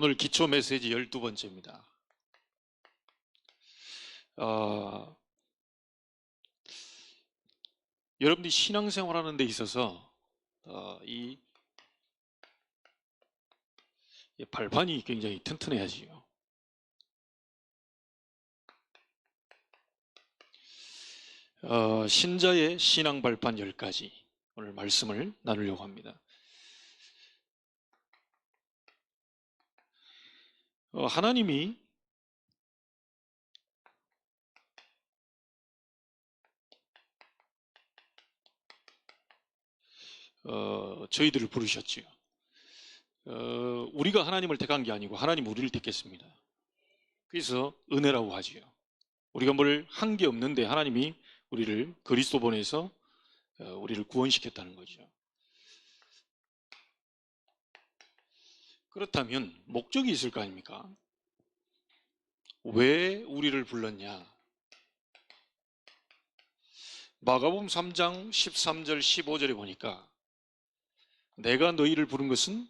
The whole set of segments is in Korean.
오늘 기초 메시지 12번째입니다. 여러분들이 신앙생활 하는 데 있어서 이 발판이 굉장히 튼튼해야지요. 신자의 신앙 발판 10가지 오늘 말씀을 나누려고 합니다. 하나님이 저희들을 부르셨지요. 우리가 하나님을 택한 게 아니고 하나님 우리를 택했습니다. 그래서 은혜라고 하지요. 우리가 뭘 한 게 없는데 하나님이 우리를 그리스도 보내서 우리를 구원시켰다는 거죠. 그렇다면 목적이 있을 거 아닙니까? 왜 우리를 불렀냐? 마가복음 3장 13절 15절에 보니까 내가 너희를 부른 것은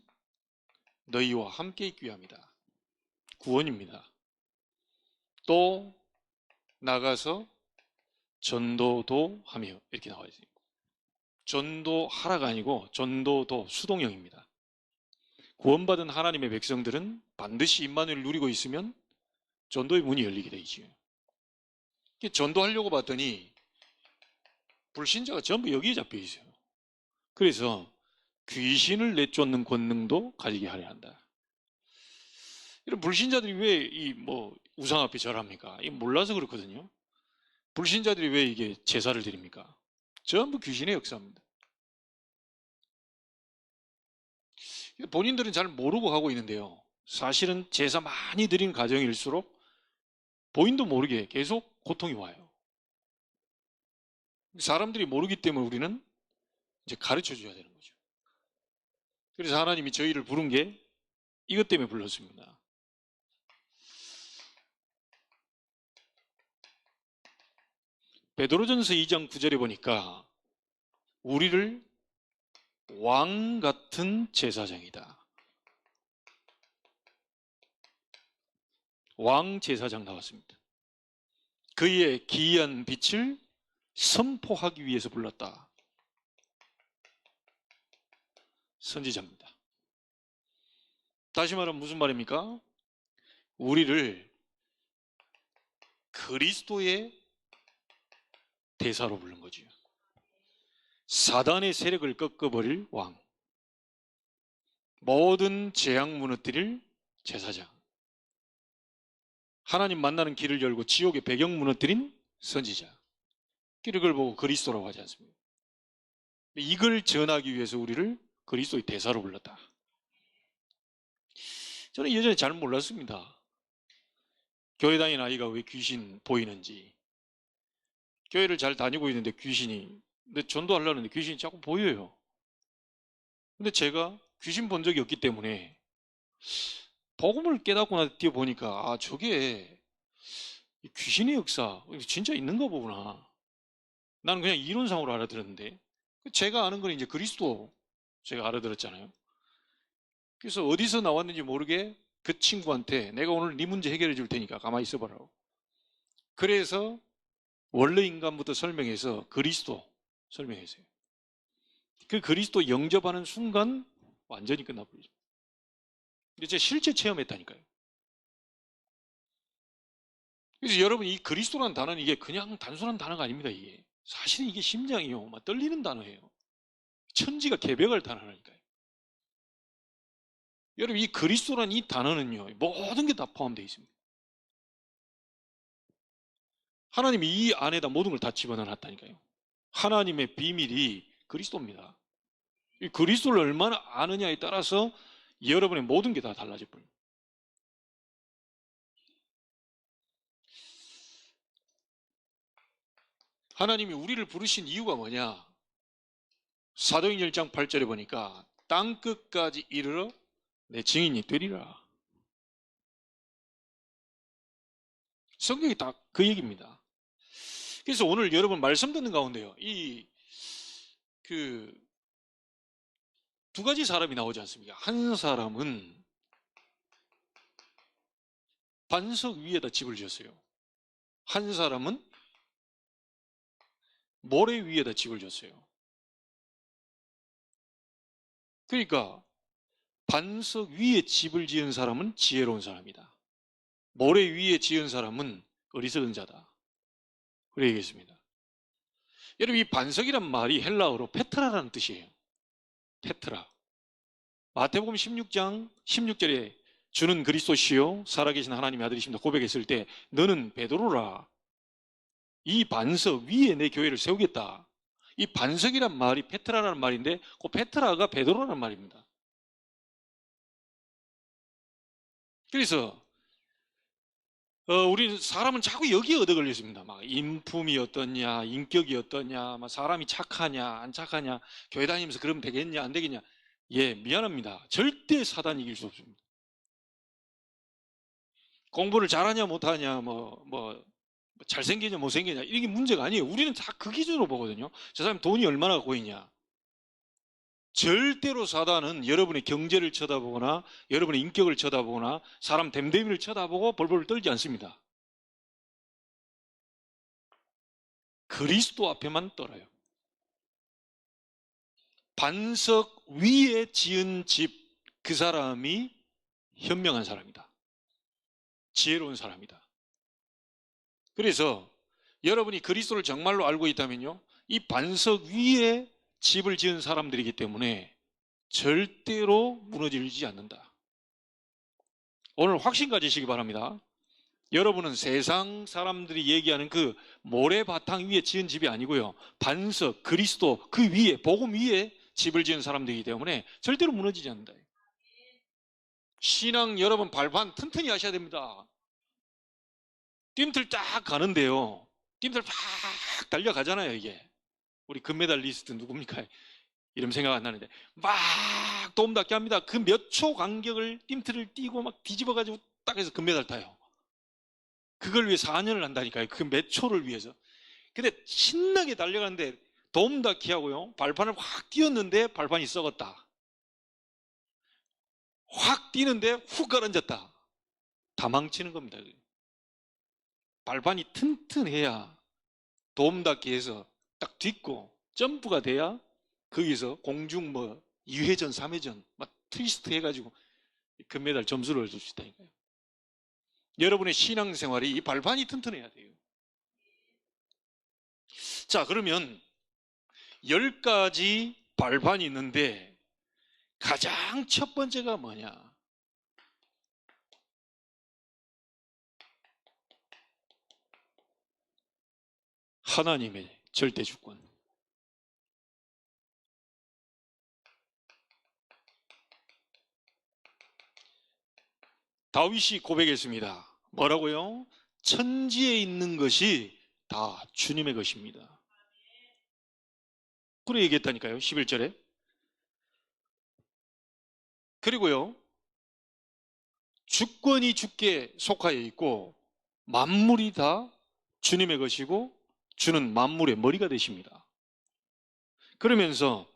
너희와 함께 있기 위함이다. 구원입니다. 또 나가서 전도도 하며 이렇게 나와 있어요. 전도하라가 아니고 전도도 수동형입니다. 구원받은 하나님의 백성들은 반드시 임마누엘을 누리고 있으면 전도의 문이 열리게 되지요. 전도하려고 봤더니 불신자가 전부 여기에 잡혀 있어요. 그래서 귀신을 내쫓는 권능도 가지게 하려 한다. 이런 불신자들이 왜 이 우상 앞에 절합니까? 이 몰라서 그렇거든요. 불신자들이 왜 이게 제사를 드립니까? 전부 귀신의 역사입니다. 본인들은 잘 모르고 하고 있는데요. 사실은 제사 많이 드린 가정일수록 본인도 모르게 계속 고통이 와요. 사람들이 모르기 때문에 우리는 이제 가르쳐 줘야 되는 거죠. 그래서 하나님이 저희를 부른 게 이것 때문에 불렀습니다. 베드로전서 2장 9절에 보니까 우리를 왕 같은 제사장이다. 왕 제사장 나왔습니다. 그의 기이한 빛을 선포하기 위해서 불렀다. 선지자입니다. 다시 말하면 무슨 말입니까? 우리를 그리스도의 대사로 부른 거죠. 사단의 세력을 꺾어버릴 왕, 모든 재앙 무너뜨릴 제사장, 하나님 만나는 길을 열고 지옥의 배경 무너뜨린 선지자, 이걸 보고 그리스도라고 하지 않습니까? 이걸 전하기 위해서 우리를 그리스도의 대사로 불렀다. 저는 예전에 잘 몰랐습니다. 교회 다니는 아이가 왜 귀신 보이는지. 교회를 잘 다니고 있는데 귀신이, 근데 전도하려는데 귀신이 자꾸 보여요. 근데 제가 귀신 본 적이 없기 때문에 복음을 깨닫고 나서 뛰어보니까 저게 귀신의 역사 진짜 있는가 보구나. 나는 그냥 이론상으로 알아들었는데 제가 아는 건 이제 그리스도 제가 알아들었잖아요. 그래서 어디서 나왔는지 모르게 그 친구한테 내가 오늘 네 문제 해결해 줄 테니까 가만히 있어봐라고. 그래서 원래 인간부터 설명해서 그리스도 설명했어요. 그 그리스도 영접하는 순간 완전히 끝나버리죠. 근데 제가 실제 체험했다니까요. 그래서 여러분 이 그리스도라는 단어는 이게 그냥 단순한 단어가 아닙니다. 이게 사실은 이게 심장이요, 막 떨리는 단어예요. 천지가 개벽할 단어라니까요. 여러분 이 그리스도라는 이 단어는요 모든 게 다 포함되어 있습니다. 하나님이 이 안에다 모든 걸 다 집어넣어놨다니까요. 하나님의 비밀이 그리스도입니다. 이 그리스도를 얼마나 아느냐에 따라서 여러분의 모든 게 다 달라져 버립니다. 하나님이 우리를 부르신 이유가 뭐냐? 사도행전 1장 8절에 보니까 땅끝까지 이르러 내 증인이 되리라. 성경이 다 그 얘기입니다. 그래서 오늘 여러분 말씀 듣는 가운데요, 두 가지 사람이 나오지 않습니까? 한 사람은 반석 위에다 집을 지었어요. 한 사람은 모래 위에다 집을 지었어요. 그러니까 반석 위에 집을 지은 사람은 지혜로운 사람이다. 모래 위에 지은 사람은 어리석은 자다. 그래 얘기했습니다. 여러분, 이 반석이란 말이 헬라어로 페트라라는 뜻이에요. 페트라. 마태복음 16장 16절에 주는 그리스도시요 살아계신 하나님의 아들이십니다 고백했을 때 너는 베드로라. 이 반석 위에 내 교회를 세우겠다. 이 반석이란 말이 페트라라는 말인데 그 페트라가 베드로라는 말입니다. 그래서 우리 사람은 자꾸 여기에 얻어 걸렸습니다. 막 인품이 어떠냐, 인격이 어떠냐, 막 사람이 착하냐, 안 착하냐, 교회 다니면서 그러면 되겠냐, 안 되겠냐. 예, 미안합니다. 절대 사단이 이길 수 없습니다. 공부를 잘하냐, 못하냐, 잘생기냐, 못생기냐, 이게 문제가 아니에요. 우리는 다 그 기준으로 보거든요. 저 사람 돈이 얼마나 갖고 있냐. 절대로 사단은 여러분의 경제를 쳐다보거나 여러분의 인격을 쳐다보거나 사람 됨됨이를 쳐다보고 벌벌 떨지 않습니다. 그리스도 앞에만 떨어요. 반석 위에 지은 집, 그 사람이 현명한 사람이다. 지혜로운 사람이다. 그래서 여러분이 그리스도를 정말로 알고 있다면요, 이 반석 위에 집을 지은 사람들이기 때문에 절대로 무너지지 않는다. 오늘 확신 가지시기 바랍니다. 여러분은 세상 사람들이 얘기하는 그 모래바탕 위에 지은 집이 아니고요, 반석, 그리스도 그 위에, 복음 위에 집을 지은 사람들이기 때문에 절대로 무너지지 않는다. 신앙 여러분 발판 튼튼히 하셔야 됩니다. 뜀틀 쫙 가는데요, 뜀틀 팍 달려가잖아요. 이게 우리 금메달리스트 누굽니까? 이름 생각 안 나는데 막 도움닫게 합니다. 그 몇 초 간격을 뜀틀을 뛰고 막 뒤집어가지고 딱 해서 금메달 타요. 그걸 위해 4년을 한다니까요. 그 몇 초를 위해서. 근데 신나게 달려가는데 도움닫기 하고요, 발판을 확 뛰었는데 발판이 썩었다. 확 뛰는데 훅 가라앉았다. 다 망치는 겁니다. 발판이 튼튼해야 도움닫기 해서 딱 딛고 점프가 돼야 거기서 공중 2회전, 3회전 막 트위스트 해가지고 금메달 점수를 얻을 수 있다니까요. 여러분의 신앙생활이 이 발판이 튼튼해야 돼요. 자, 그러면 10가지 발판이 있는데 가장 첫 번째가 뭐냐? 하나님의 절대 주권. 다윗이 고백했습니다. 뭐라고요? 천지에 있는 것이 다 주님의 것입니다. 그래 얘기했다니까요. 11절에. 그리고요, 주권이 주께 속하여 있고 만물이 다 주님의 것이고 주는 만물의 머리가 되십니다. 그러면서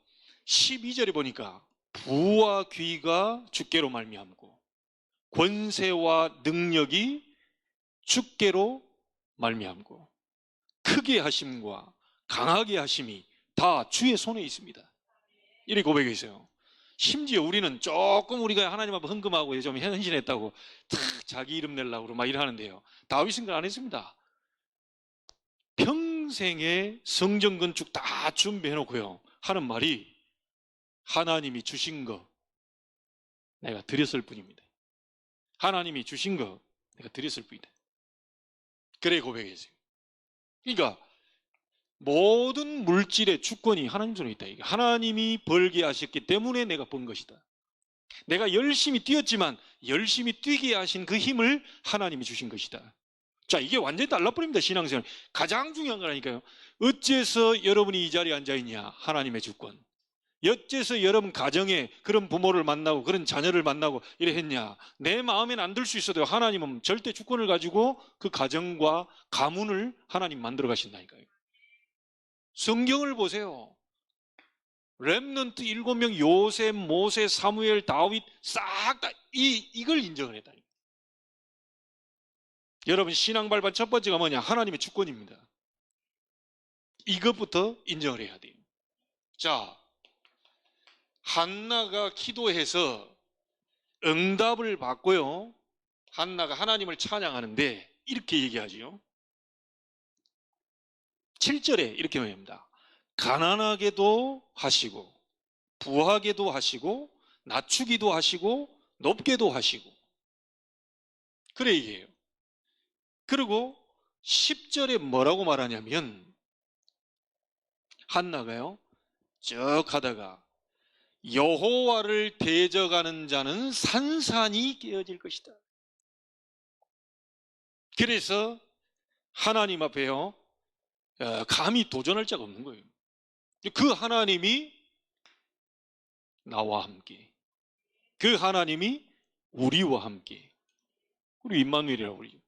12절에 보니까 부와 귀가 주께로 말미암고 권세와 능력이 주께로 말미암고 크게 하심과 강하게 하심이 다 주의 손에 있습니다. 이렇게 고백해 있어요. 심지어 우리는 조금 우리가 하나님 앞에 헌금하고 좀 헌신했다고 탁 자기 이름 내려고 막 이러는데요, 다윗은 그걸 안 했습니다. 평생의 성전 건축 다 준비해 놓고요 하는 말이 하나님이 주신 거 내가 드렸을 뿐입니다. 하나님이 주신 거 내가 드렸을 뿐이다. 그래 고백했어요. 그러니까 모든 물질의 주권이 하나님 손에 있다. 하나님이 벌게 하셨기 때문에 내가 번 것이다. 내가 열심히 뛰었지만 열심히 뛰게 하신 그 힘을 하나님이 주신 것이다. 자, 이게 완전히 달라버립니다. 신앙생활 가장 중요한 거라니까요. 어째서 여러분이 이 자리에 앉아있냐? 하나님의 주권. 어째서 여러분 가정에 그런 부모를 만나고 그런 자녀를 만나고 이래 했냐? 내 마음에는 안 들 수 있어도 하나님은 절대 주권을 가지고 그 가정과 가문을 하나님 만들어 가신다니까요. 성경을 보세요. 렘넌트 7명, 요셉, 모세, 사무엘, 다윗 싹 다 이걸 인정을 했다니까요. 여러분, 신앙 발판 첫 번째가 뭐냐? 하나님의 주권입니다. 이것부터 인정을 해야 돼요. 자, 한나가 기도해서 응답을 받고요. 한나가 하나님을 찬양하는데 이렇게 얘기하지요. 7절에 이렇게 말합니다. 가난하게도 하시고 부하게도 하시고 낮추기도 하시고 높게도 하시고, 그래 얘기해요. 그리고 10절에 뭐라고 말하냐면, 한나가요 쭉 하다가 여호와를 대적하는 자는 산산이 깨어질 것이다. 그래서 하나님 앞에요 감히 도전할 자가 없는 거예요. 그 하나님이 나와 함께, 그 하나님이 우리와 함께, 우리 임마누엘이라고 그러죠.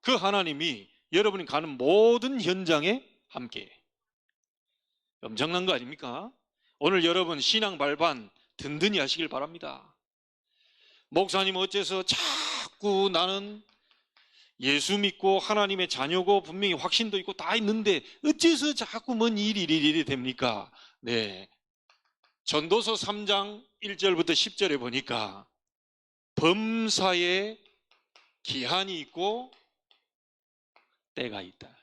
그 하나님이 여러분이 가는 모든 현장에 함께. 엄청난 거 아닙니까? 오늘 여러분 신앙 발판 든든히 하시길 바랍니다. 목사님 어째서 자꾸 나는 예수 믿고 하나님의 자녀고 분명히 확신도 있고 다 있는데 어째서 자꾸 뭔 일이 됩니까? 네, 전도서 3장 1절부터 10절에 보니까 범사에 기한이 있고 때가 있다.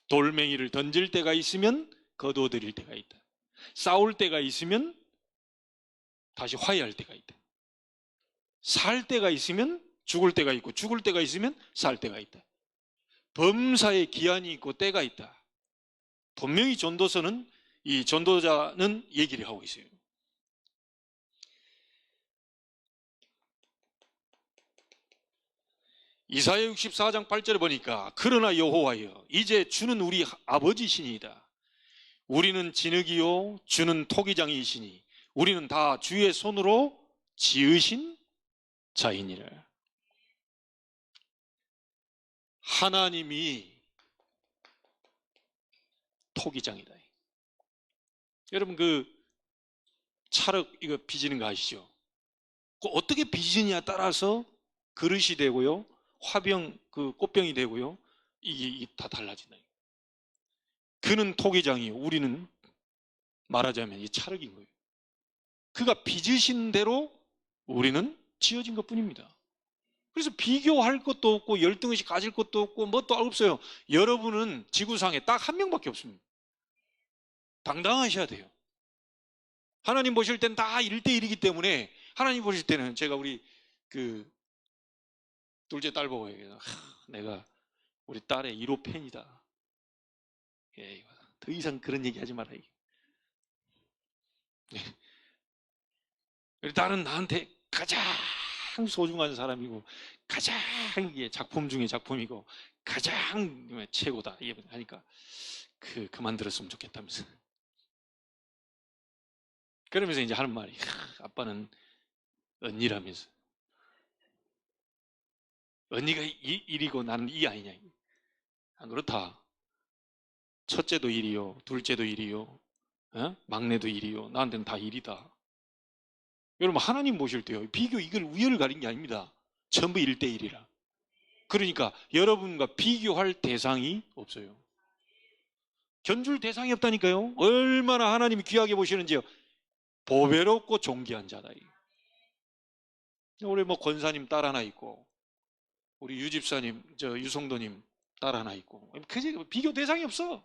돌멩이를 던질 때가 있으면 거두어들일 때가 있다. 싸울 때가 있으면 다시 화해할 때가 있다. 살 때가 있으면 죽을 때가 있고 죽을 때가 있으면 살 때가 있다. 범사에 기한이 있고 때가 있다. 분명히 전도서는, 이 전도자는 얘기를 하고 있어요. 이사야 64장 8절에 보니까 그러나 여호와여 이제 주는 우리 아버지시니이다. 우리는 진흙이요 주는 토기장이시니 우리는 다 주의 손으로 지으신 자이니라. 하나님이 토기장이다. 여러분 그 찰흙 이거 빚는 거 아시죠? 그 어떻게 빚느냐에 따라서 그릇이 되고요, 화병 그 꽃병이 되고요, 이게 다 달라진다. 그는 토기장이요 우리는 말하자면 이 찰흙인 거예요. 그가 빚으신 대로 우리는 지어진 것뿐입니다. 그래서 비교할 것도 없고 열등의식 가질 것도 없고 뭣도 없어요. 여러분은 지구상에 딱 한 명밖에 없습니다. 당당하셔야 돼요. 하나님 보실 때는 다 1대1이기 때문에, 하나님 보실 때는, 제가 우리 그 둘째 딸 보고 얘기해요. 내가 우리 딸의 1호 팬이다. 예, 더 이상 그런 얘기 하지 마라. 우리 딸은 나한테 가장 소중한 사람이고 가장 이게 작품 중에 작품이고 가장 최고다 하니까 그만 들었으면 좋겠다면서. 그러면서 이제 하는 말이, 아빠는 언니라면서. 언니가 일이고 나는 이 아니냐. 안 그렇다. 첫째도 일이요, 둘째도 일이요, 막내도 일이요, 나한테는 다 일이다. 여러분 하나님 보실 때요, 비교 이걸 우열을 가린 게 아닙니다. 전부 1대1이라. 그러니까 여러분과 비교할 대상이 없어요. 견줄 대상이 없다니까요. 얼마나 하나님이 귀하게 보시는지요. 보배롭고 존귀한 자다. 우리 뭐 권사님 딸 하나 있고, 우리 유집사님, 유성도님 딸 하나 있고, 그 비교 대상이 없어.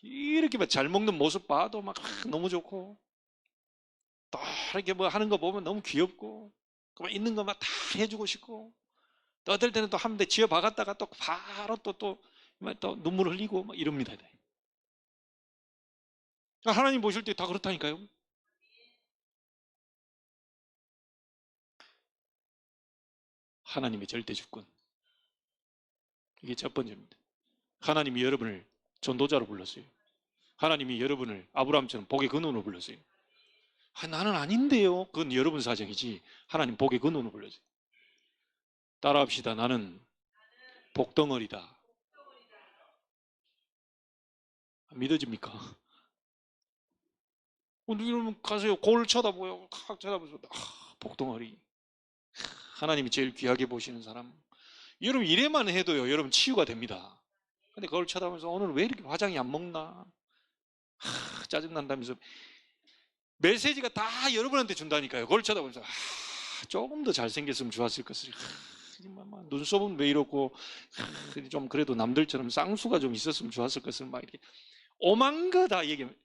이렇게 막 잘 먹는 모습 봐도 막 너무 좋고, 또 이렇게 뭐 하는 거 보면 너무 귀엽고, 그만 있는 것만 다 해주고 싶고, 또 어떨 때는 또 한 대 쥐어 박았다가 또 바로 또 눈물 흘리고 막 이럽니다. 하나님 보실 때 다 그렇다니까요. 하나님의 절대 주권. 이게 첫 번째입니다. 하나님이 여러분을 전도자로 불렀어요. 하나님이 여러분을 아브라함처럼 복의 근원으로 불렀어요. 나는 아닌데요. 그건 여러분 사정이지. 하나님 복의 근원으로 불렀어요. 따라합시다. 나는 복덩어리다. 믿어집니까? 여러분 가세요. 거울 쳐다보요. 칵 쳐다보면서 복덩어리. 하나님이 제일 귀하게 보시는 사람. 여러분 이래만 해도요, 여러분 치유가 됩니다. 근데 그걸 쳐다보면서 오늘 왜 이렇게 화장이 안 먹나? 짜증난다면서 메시지가 다 여러분한테 준다니까요. 그걸 쳐다보면서 조금 더 잘생겼으면 좋았을 것을. 눈썹은 왜 이렇고, 좀 그래도 남들처럼 쌍수가 좀 있었으면 좋았을 것을 막 이렇게 오만 거 다 얘기하면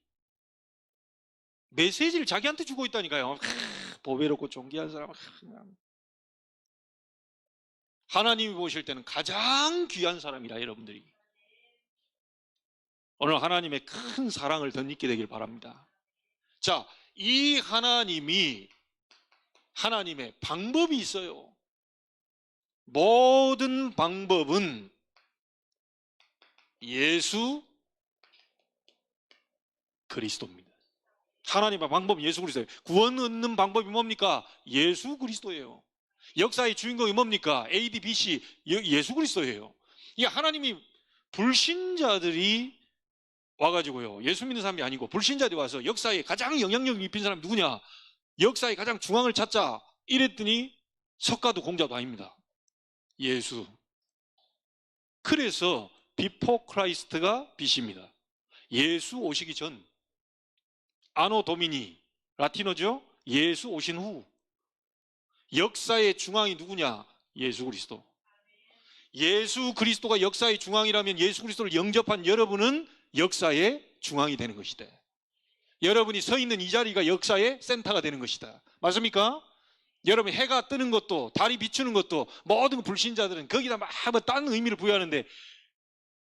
메시지를 자기한테 주고 있다니까요. 보배롭고 존귀한 사람. 하나님이 보실 때는 가장 귀한 사람이라 여러분들이. 오늘 하나님의 큰 사랑을 덧입게 되길 바랍니다. 자, 이 하나님의 방법이 있어요. 모든 방법은 예수 그리스도입니다. 하나님의 방법은 예수 그리스도예요. 구원 얻는 방법이 뭡니까? 예수 그리스도예요. 역사의 주인공이 뭡니까? AD, BC, 예수 그리스도예요. 이 하나님이 불신자들이 와가지고요, 예수 믿는 사람이 아니고 불신자들이 와서 역사에 가장 영향력을 입힌 사람이 누구냐? 역사의 가장 중앙을 찾자 이랬더니 석가도 공자도 아닙니다. 예수. 그래서 비포 크라이스트가 BC입니다. 예수 오시기 전. 아노 도미니, 라틴어죠? 예수 오신 후. 역사의 중앙이 누구냐? 예수 그리스도. 예수 그리스도가 역사의 중앙이라면 예수 그리스도를 영접한 여러분은 역사의 중앙이 되는 것이다. 여러분이 서 있는 이 자리가 역사의 센터가 되는 것이다. 맞습니까? 여러분 해가 뜨는 것도 달이 비추는 것도 모든 불신자들은 거기다 막 딴 의미를 부여하는데,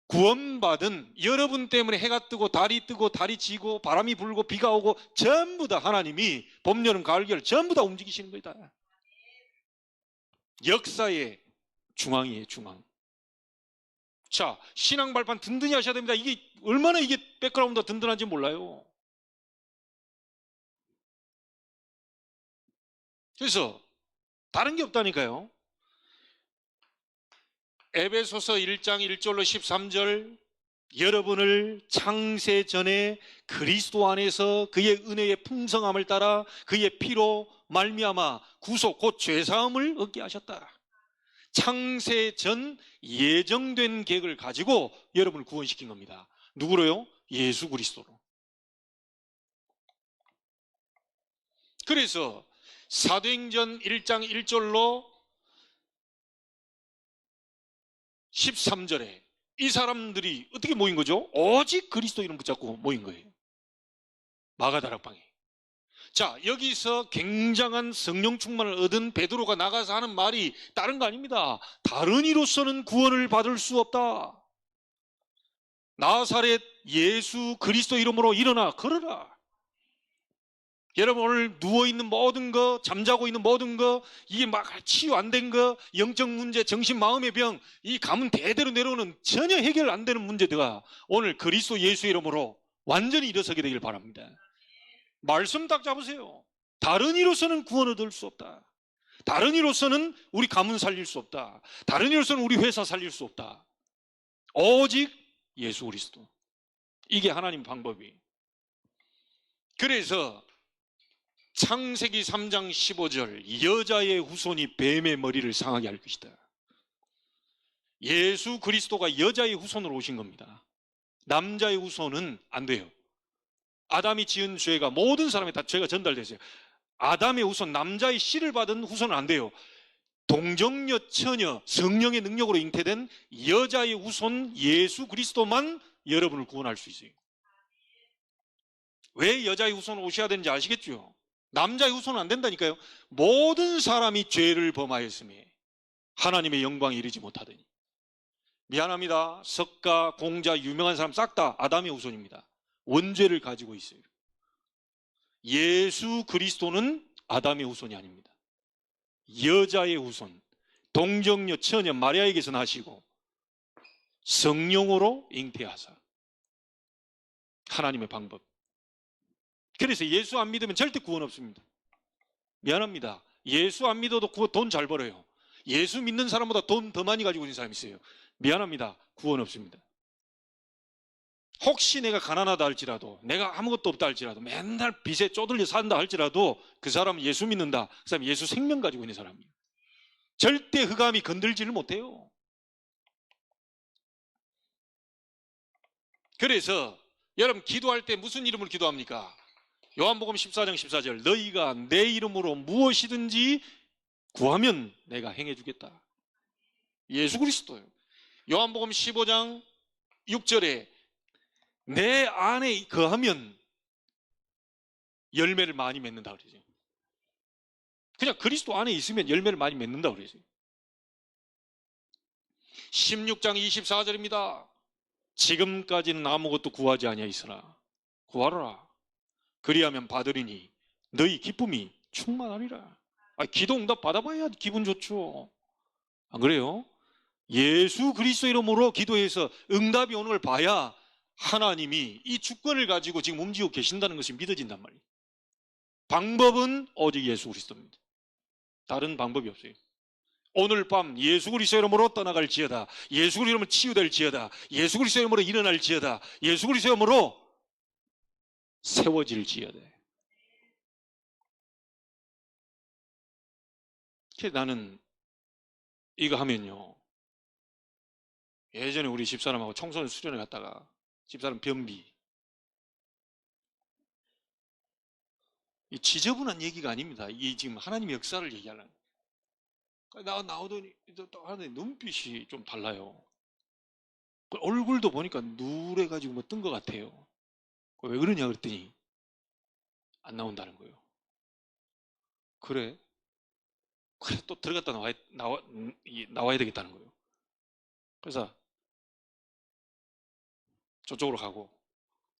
구원받은 여러분 때문에 해가 뜨고 달이 지고 바람이 불고 비가 오고 전부 다 하나님이 봄, 여름, 가을, 겨울 전부 다 움직이시는 거다. 역사의 중앙이에요, 중앙. 자, 신앙 발판 든든히 하셔야 됩니다. 이게 얼마나 이게 백그라운드가 든든한지 몰라요. 그래서 다른 게 없다니까요. 에베소서 1장 1절로 13절, 여러분을 창세 전에 그리스도 안에서 그의 은혜의 풍성함을 따라 그의 피로 말미암아 구속 곧 죄사함을 얻게 하셨다. 창세 전 예정된 계획을 가지고 여러분을 구원시킨 겁니다. 누구로요? 예수 그리스도로. 그래서 사도행전 1장 1절로 13절에 이 사람들이 어떻게 모인 거죠? 오직 그리스도 이름 붙잡고 모인 거예요. 마가다락방에. 자, 여기서 굉장한 성령 충만을 얻은 베드로가 나가서 하는 말이 다른 거 아닙니다. 다른 이로서는 구원을 받을 수 없다. 나사렛 예수 그리스도 이름으로 일어나 걸어라. 여러분 오늘 누워있는 모든 거, 잠자고 있는 모든 거, 이게 막 치유 안 된 거, 영적 문제, 정신 마음의 병, 이 가문 대대로 내려오는 전혀 해결 안 되는 문제들가 오늘 그리스도 예수 이름으로 완전히 일어서게 되길 바랍니다. 말씀 딱 잡으세요. 다른 이로서는 구원 얻을 수 없다. 다른 이로서는 우리 가문 살릴 수 없다. 다른 이로서는 우리 회사 살릴 수 없다. 오직 예수 그리스도. 이게 하나님 방법이에요. 그래서 창세기 3장 15절, 여자의 후손이 뱀의 머리를 상하게 할 것이다. 예수 그리스도가 여자의 후손으로 오신 겁니다. 남자의 후손은 안 돼요. 아담이 지은 죄가 모든 사람에 다 죄가 전달됐어요. 아담의 후손, 남자의 씨를 받은 후손은 안 돼요. 동정녀, 처녀, 성령의 능력으로 잉태된 여자의 후손 예수 그리스도만 여러분을 구원할 수 있어요. 왜 여자의 후손으로 오셔야 되는지 아시겠죠? 남자의 후손은 안 된다니까요. 모든 사람이 죄를 범하였으니 하나님의 영광에 이르지 못하더니. 미안합니다. 석가, 공자, 유명한 사람 싹 다 아담의 후손입니다. 원죄를 가지고 있어요. 예수 그리스도는 아담의 후손이 아닙니다. 여자의 후손, 동정녀, 처녀 마리아에게서 나시고 성령으로 잉태하사. 하나님의 방법. 그래서 예수 안 믿으면 절대 구원 없습니다. 미안합니다. 예수 안 믿어도 돈 잘 벌어요. 예수 믿는 사람보다 돈 더 많이 가지고 있는 사람이 있어요. 미안합니다. 구원 없습니다. 혹시 내가 가난하다 할지라도, 내가 아무것도 없다 할지라도, 맨날 빚에 쪼들려 산다 할지라도 그 사람은 예수 믿는다. 그 사람은 예수 생명 가지고 있는 사람이에요. 절대 흑암이 건들지를 못해요. 그래서 여러분 기도할 때 무슨 이름으로 기도합니까? 요한복음 14장 14절 너희가 내 이름으로 무엇이든지 구하면 내가 행해주겠다. 예수 그리스도예요. 요한복음 15장 6절에 내 안에 거하면 열매를 많이 맺는다 그러죠. 그냥 그리스도 안에 있으면 열매를 많이 맺는다 그러죠. 16장 24절입니다. 지금까지는 아무것도 구하지 아니하였으나 구하라. 그리하면 받으리니 너희 기쁨이 충만하리라. 기도 응답 받아봐야 기분 좋죠. 안 그래요? 예수 그리스도 이름으로 기도해서 응답이 오는 걸 봐야 하나님이 이 주권을 가지고 지금 움직이고 계신다는 것이 믿어진단 말이에요. 방법은 오직 예수 그리스도입니다. 다른 방법이 없어요. 오늘 밤 예수 그리스도 이름으로 떠나갈지어다. 예수 그리스도 이름으로 치유될지어다. 예수 그리스도 이름으로 일어날지어다. 예수 그리스도 이름으로 세워질지어다. 나는 이거 하면요, 예전에 우리 집사람하고 청소년 수련회 갔다가 집사람 변비, 이 지저분한 얘기가 아닙니다. 이게 지금 하나님의 역사를 얘기하는. 나오더니 하나님 눈빛이 좀 달라요. 얼굴도 보니까 누래가지고 뭐 뜬 것 같아요. 왜 그러냐 그랬더니 안 나온다는 거예요. 그래 또 들어갔다 나와야 되겠다는 거예요. 그래서 저쪽으로 가고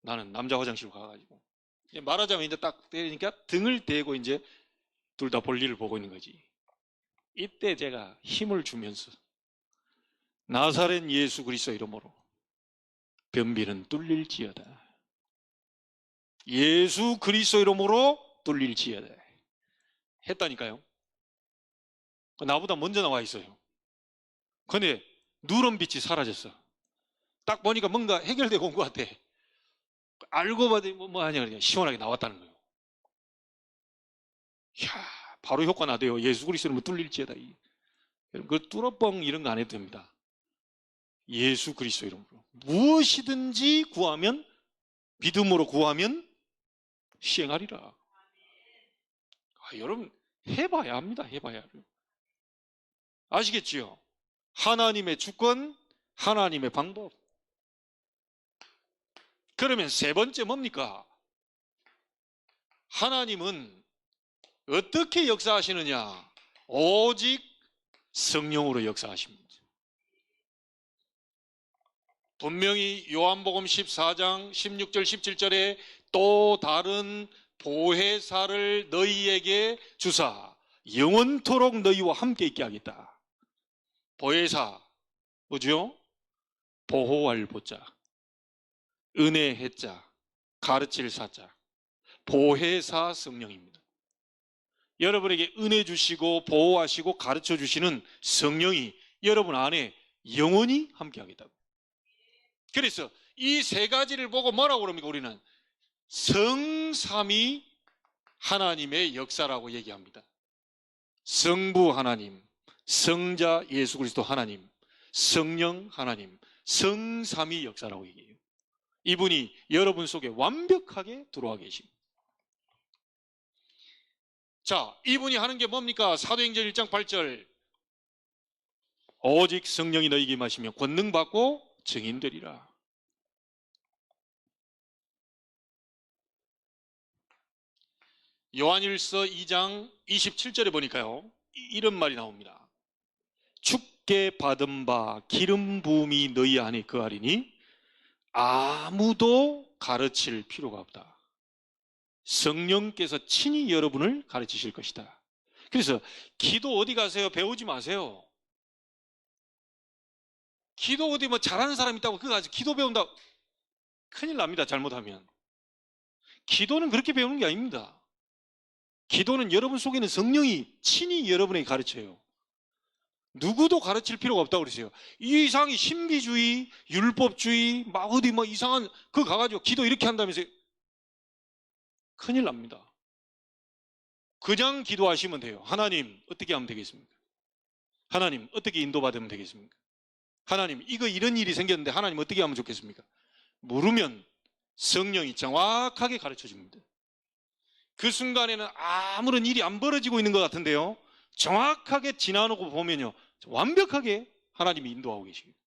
나는 남자 화장실로 가가지고 말하자면 이제 딱 때리니까 등을 대고 이제 둘 다 볼일을 보고 있는 거지. 이때 제가 힘을 주면서 나사렛 예수 그리스도 이름으로 변비는 뚫릴지어다. 예수 그리스도 이름으로 뚫릴지어다 했다니까요. 나보다 먼저 나와 있어요. 근데 누런 빛이 사라졌어. 딱 보니까 뭔가 해결되고 온 것 같아. 알고 봐도 뭐 하냐 그러냐 시원하게 나왔다는 거예요. 이야, 바로 효과 나대요. 예수 그리스도 이름으로 뚫릴지어다. 그 뚫어뻥 이런 거 안 해도 됩니다. 예수 그리스도 이름으로 무엇이든지 구하면, 믿음으로 구하면 시행하리라. 여러분 해봐야 합니다. 해봐야 해요. 아시겠지요? 하나님의 주권, 하나님의 방법. 그러면 세 번째 뭡니까? 하나님은 어떻게 역사하시느냐? 오직 성령으로 역사하십니다. 분명히 요한복음 14장 16절 17절에 또 다른 보혜사를 너희에게 주사 영원토록 너희와 함께 있게 하겠다. 보혜사 뭐죠? 보호할 보자, 은혜 해자, 가르칠 사자, 보혜사 성령입니다. 여러분에게 은혜 주시고 보호하시고 가르쳐 주시는 성령이 여러분 안에 영원히 함께 하겠다고. 그래서 이 세 가지를 보고 뭐라고 그럽니까? 우리는 성삼위 하나님의 역사라고 얘기합니다. 성부 하나님, 성자 예수 그리스도 하나님, 성령 하나님, 성삼위 역사라고 얘기해요. 이분이 여러분 속에 완벽하게 들어와 계십니다. 자, 이분이 하는 게 뭡니까? 사도행전 1장 8절 오직 성령이 너희에게 임하시면 권능 받고 증인되리라. 요한일서 2장 27절에 보니까요, 이런 말이 나옵니다. 주께 받은 바 기름 부음이 너희 안에 거하리니 아무도 가르칠 필요가 없다. 성령께서 친히 여러분을 가르치실 것이다. 그래서 기도 어디 가세요? 배우지 마세요. 기도 어디 뭐 잘하는 사람 있다고 그거 가지고 기도 배운다, 큰일 납니다. 잘못하면. 기도는 그렇게 배우는 게 아닙니다. 기도는 여러분 속에는 성령이 친히 여러분에게 가르쳐요. 누구도 가르칠 필요가 없다고 그러세요. 이 이상이 신비주의, 율법주의, 막 어디 뭐 이상한 그거 가가지고 기도 이렇게 한다면서요. 큰일 납니다. 그냥 기도하시면 돼요. 하나님 어떻게 하면 되겠습니까? 하나님 어떻게 인도받으면 되겠습니까? 하나님 이거 이런 일이 생겼는데 하나님 어떻게 하면 좋겠습니까? 물으면 성령이 정확하게 가르쳐 줍니다. 그 순간에는 아무런 일이 안 벌어지고 있는 것 같은데요, 정확하게 지나놓고 보면요, 완벽하게 하나님이 인도하고 계십니다.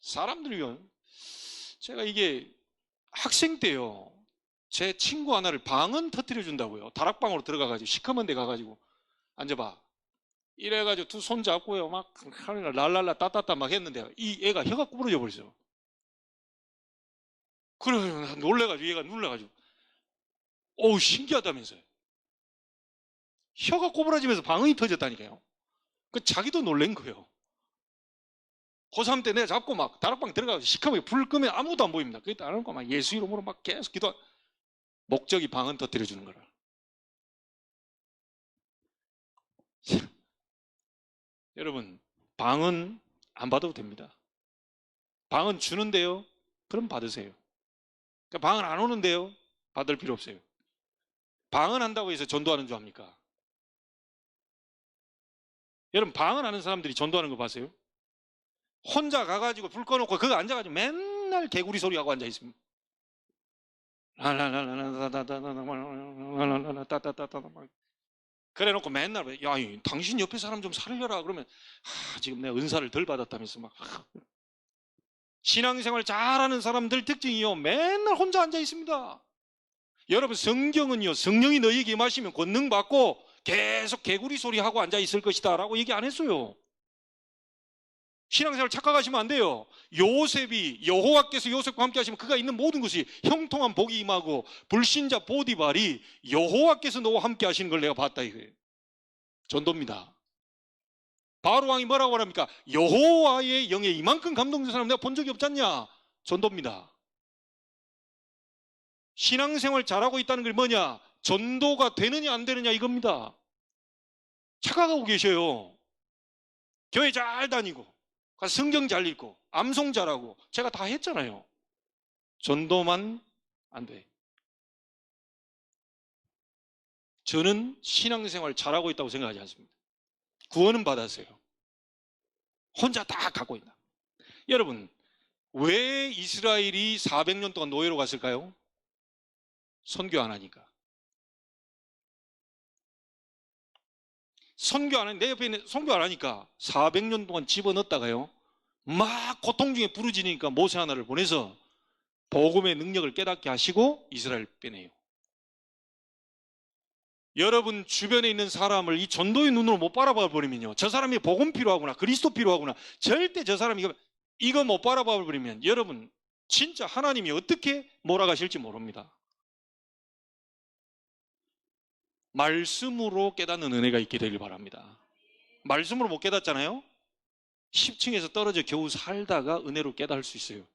사람들이요, 제가 이게 학생 때요, 제 친구 하나를 방언 터뜨려 준다고요. 다락방으로 들어가가지고 시커먼 데 가가지고 앉아봐 이래가지고 두 손 잡고요 막 랄랄라 따따따 막 했는데 이 애가 혀가 구부러져 버렸어요. 그래 놀래가지고 얘가 놀래가지고 어우 신기하다면서요. 혀가 구부러지면서 방언이 터졌다니까요. 그 자기도 놀란 거예요. 고3 때 내가 잡고 막 다락방 들어가서 시커멓게 불 끄면 아무도 안 보입니다. 그때 안 하고 막 예수 이름으로 막 계속 기도. 목적이 방언 터뜨려 주는 거라. 여러분 방언 안 받아도 됩니다. 방언 주는데요, 그럼 받으세요. 그러니까 방언 안 오는데요, 받을 필요 없어요. 방언 한다고 해서 전도하는 줄 압니까? 여러분 방언 하는 사람들이 전도하는 거 봤어요? 혼자 가가지고 불 꺼놓고 거기 앉아가지고 맨날 개구리 소리하고 앉아있습니다. 그래 놓고 맨날 야 당신 옆에 사람 좀 살려라 그러면 지금 내가 은사를 덜 받았다면서 막 신앙생활 잘하는 사람들 특징이요, 맨날 혼자 앉아있습니다. 여러분 성경은요, 성령이 너희에게 임하시면 권능 받고 계속 개구리 소리하고 앉아있을 것이다 라고 얘기 안 했어요. 신앙생활 착각하시면 안 돼요. 요셉이 여호와께서 요셉과 함께 하시면 그가 있는 모든 것이 형통한 복이 임하고 불신자 보디발이 여호와께서 너와 함께 하시는 걸 내가 봤다 이거예요. 전도입니다. 바로왕이 뭐라고 말합니까? 여호와의 영에 이만큼 감동된 사람 내가 본 적이 없잖냐. 전도입니다. 신앙생활 잘하고 있다는 게 뭐냐? 전도가 되느냐 안 되느냐 이겁니다. 착각하고 계셔요. 교회 잘 다니고 성경 잘 읽고 암송 잘하고 제가 다 했잖아요. 전도만 안 돼. 저는 신앙생활 잘하고 있다고 생각하지 않습니다. 구원은 받았어요. 혼자 다 갖고 있다. 여러분 왜 이스라엘이 400년 동안 노예로 갔을까요? 선교 안 하니까. 선교 안 하니까, 내 옆에 있는 선교 안 하니까 400년 동안 집어넣었다가요 막 고통 중에 부르짖으니까 모세 하나를 보내서 복음의 능력을 깨닫게 하시고 이스라엘 빼내요. 여러분 주변에 있는 사람을 이 전도의 눈으로 못 바라봐 버리면요, 저 사람이 복음 필요하구나, 그리스도 필요하구나, 절대 저 사람이 이거 못 바라봐 버리면 여러분 진짜 하나님이 어떻게 몰아가실지 모릅니다. 말씀으로 깨닫는 은혜가 있게 되길 바랍니다. 말씀으로 못 깨닫잖아요. 10층에서 떨어져 겨우 살다가 은혜로 깨달을 수 있어요.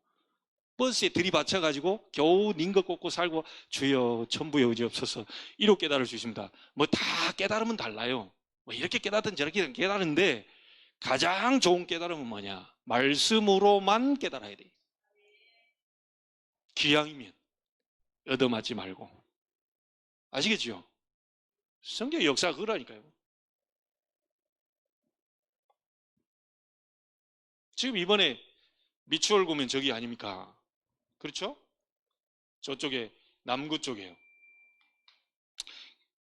버스에 들이받쳐가지고 겨우 닌것 꽂고 살고 주여 천부의 의지 없어서 이로 깨달을 수 있습니다. 뭐 다 깨달으면 달라요. 뭐 이렇게 깨닫든 저렇게 깨달은데 가장 좋은 깨달음은 뭐냐? 말씀으로만 깨달아야 돼. 기왕이면 얻어맞지 말고. 아시겠죠? 성경의 역사가 그러니까요. 지금 이번에 미추홀 구면 저기 아닙니까? 그렇죠? 저쪽에 남구 쪽이에요.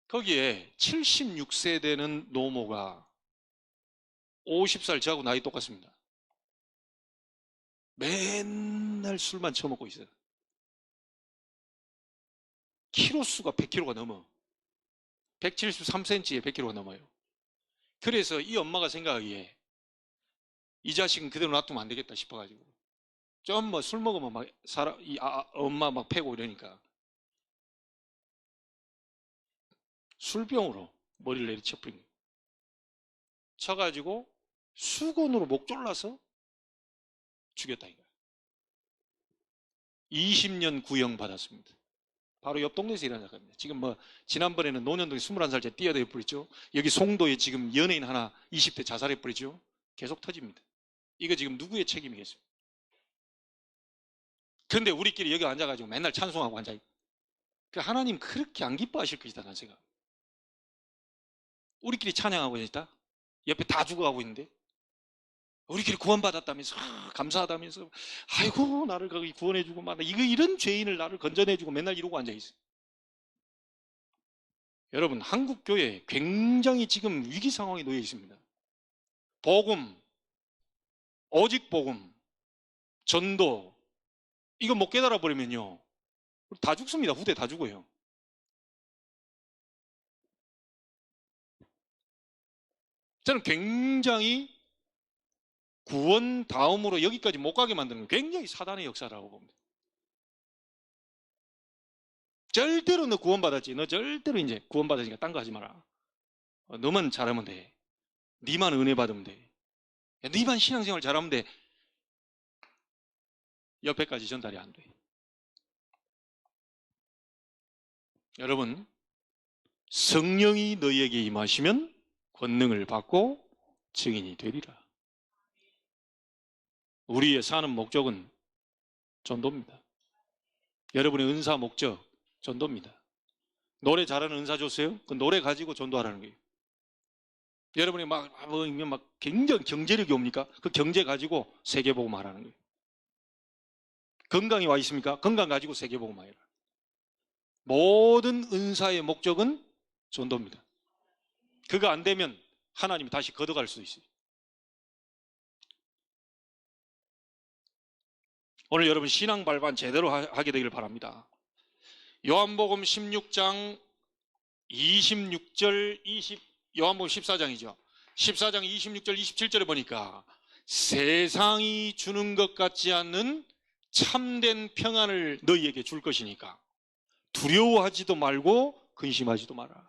거기에 76세 되는 노모가 50살 저하고 나이 똑같습니다. 맨날 술만 처먹고 있어요. 키로수가 100kg가 넘어. 173cm에 100kg가 넘어요. 그래서 이 엄마가 생각하기에 이 자식은 그대로 놔두면 안 되겠다 싶어가지고 좀 뭐 술 먹으면 막 엄마 막 패고 이러니까 술병으로 머리를 내리쳐버린 거예요. 쳐가지고 수건으로 목 졸라서 죽였다 이거예요. 20년 구형 받았습니다. 바로 옆 동네에서 일하는 사람입니다. 지금 뭐 지난번에는 논현동에 21살째 뛰어대어 버리죠. 여기 송도에 지금 연예인 하나 20대 자살해 버리죠. 계속 터집니다. 이거 지금 누구의 책임이겠습니까? 그런데 우리끼리 여기 앉아가지고 맨날 찬송하고 앉아있고, 하나님 그렇게 안 기뻐하실 것이다 난 생각. 우리끼리 찬양하고 있다. 옆에 다 죽어가고 있는데 우리끼리 구원받았다면서 감사하다면서 아이고 나를 거기 구원해주고 막 이런 죄인을 나를 건져내주고 맨날 이러고 앉아있어요. 여러분 한국 교회 굉장히 지금 위기 상황에 놓여 있습니다. 복음, 오직 복음, 전도 이거 못 깨달아 버리면요 다 죽습니다. 후대 다 죽어요. 저는 굉장히 구원 다음으로 여기까지 못 가게 만드는 건 굉장히 사단의 역사라고 봅니다. 절대로 너 구원받았지. 너 절대로 이제 구원받았으니까 딴 거 하지 마라. 너만 잘하면 돼. 니만 은혜 받으면 돼. 니만 신앙생활 잘하면 돼. 옆에까지 전달이 안 돼. 여러분 성령이 너희에게 임하시면 권능을 받고 증인이 되리라. 우리의 사는 목적은 전도입니다. 여러분의 은사 목적 전도입니다. 노래 잘하는 은사 줬어요? 그 노래 가지고 전도하라는 거예요. 여러분이 막 굉장히 경제력이 옵니까? 그 경제 가지고 세계복음 하라는 거예요. 건강이 와 있습니까? 건강 가지고 세계복음 하라. 모든 은사의 목적은 전도입니다. 그거 안 되면 하나님이 다시 걷어갈 수 있어요. 오늘 여러분 신앙 발반 제대로 하게 되기를 바랍니다. 요한복음 16장 26절 20 요한복음 14장이죠. 14장 26절 27절에 보니까 세상이 주는 것 같지 않는 참된 평안을 너희에게 줄 것이니까 두려워하지도 말고 근심하지도 마라.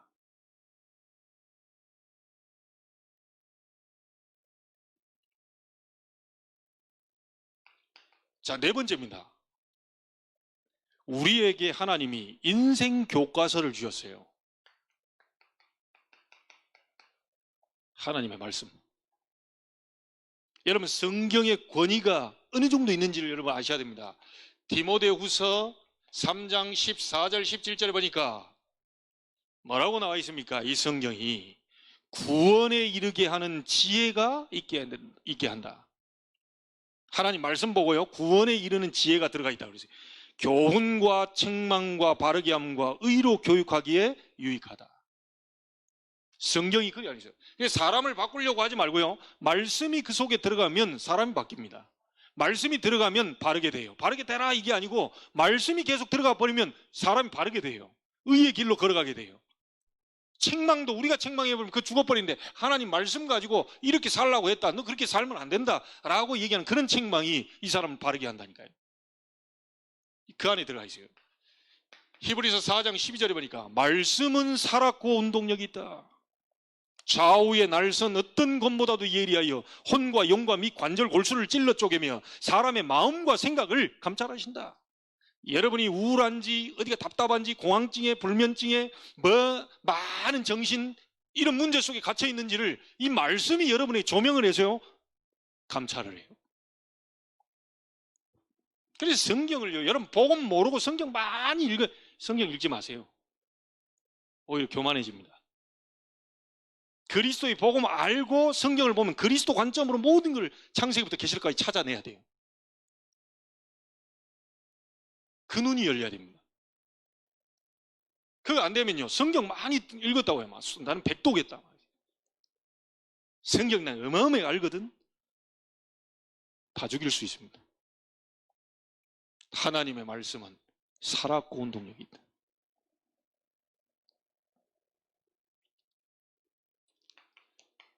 자, 네 번째입니다. 우리에게 하나님이 인생 교과서를 주셨어요. 하나님의 말씀. 여러분 성경의 권위가 어느 정도 있는지를 여러분 아셔야 됩니다. 디모데후서 3장 14절 17절에 보니까 뭐라고 나와 있습니까? 이 성경이 구원에 이르게 하는 지혜가 있게 한다. 하나님 말씀 보고요. 구원에 이르는 지혜가 들어가 있다 그랬어요. 교훈과 책망과 바르게 함과 의로 교육하기에 유익하다. 성경이 그게 아니죠. 사람을 바꾸려고 하지 말고요. 말씀이 그 속에 들어가면 사람이 바뀝니다. 말씀이 들어가면 바르게 돼요. 바르게 되라 이게 아니고 말씀이 계속 들어가 버리면 사람이 바르게 돼요. 의의 길로 걸어가게 돼요. 책망도 우리가 책망해버리면 그 죽어버리는데 하나님 말씀 가지고 이렇게 살라고 했다. 너 그렇게 살면 안 된다. 라고 얘기하는 그런 책망이 이 사람을 바르게 한다니까요. 그 안에 들어가 있어요. 히브리서 4장 12절에 보니까 말씀은 살았고 운동력이 있다. 좌우의 날선 어떤 것보다도 예리하여 혼과 영과 및 관절 골수를 찔러 쪼개며 사람의 마음과 생각을 감찰하신다. 여러분이 우울한지 어디가 답답한지 공황증에 불면증에 많은 정신 이런 문제 속에 갇혀 있는지를 이 말씀이 여러분에게 조명을 해서요 감찰을 해요. 그래서 성경을요 여러분 복음 모르고 성경 많이 성경 읽지 마세요. 오히려 교만해집니다. 그리스도의 복음 알고 성경을 보면 그리스도 관점으로 모든 걸 창세기부터 계시록까지 찾아내야 돼요. 그 눈이 열려야 됩니다. 그거 안 되면요 성경 많이 읽었다고 해요. 나는 백도겠다. 성경 난 어마어마하게 알거든. 다 죽일 수 있습니다. 하나님의 말씀은 살았고 운동력이 있다.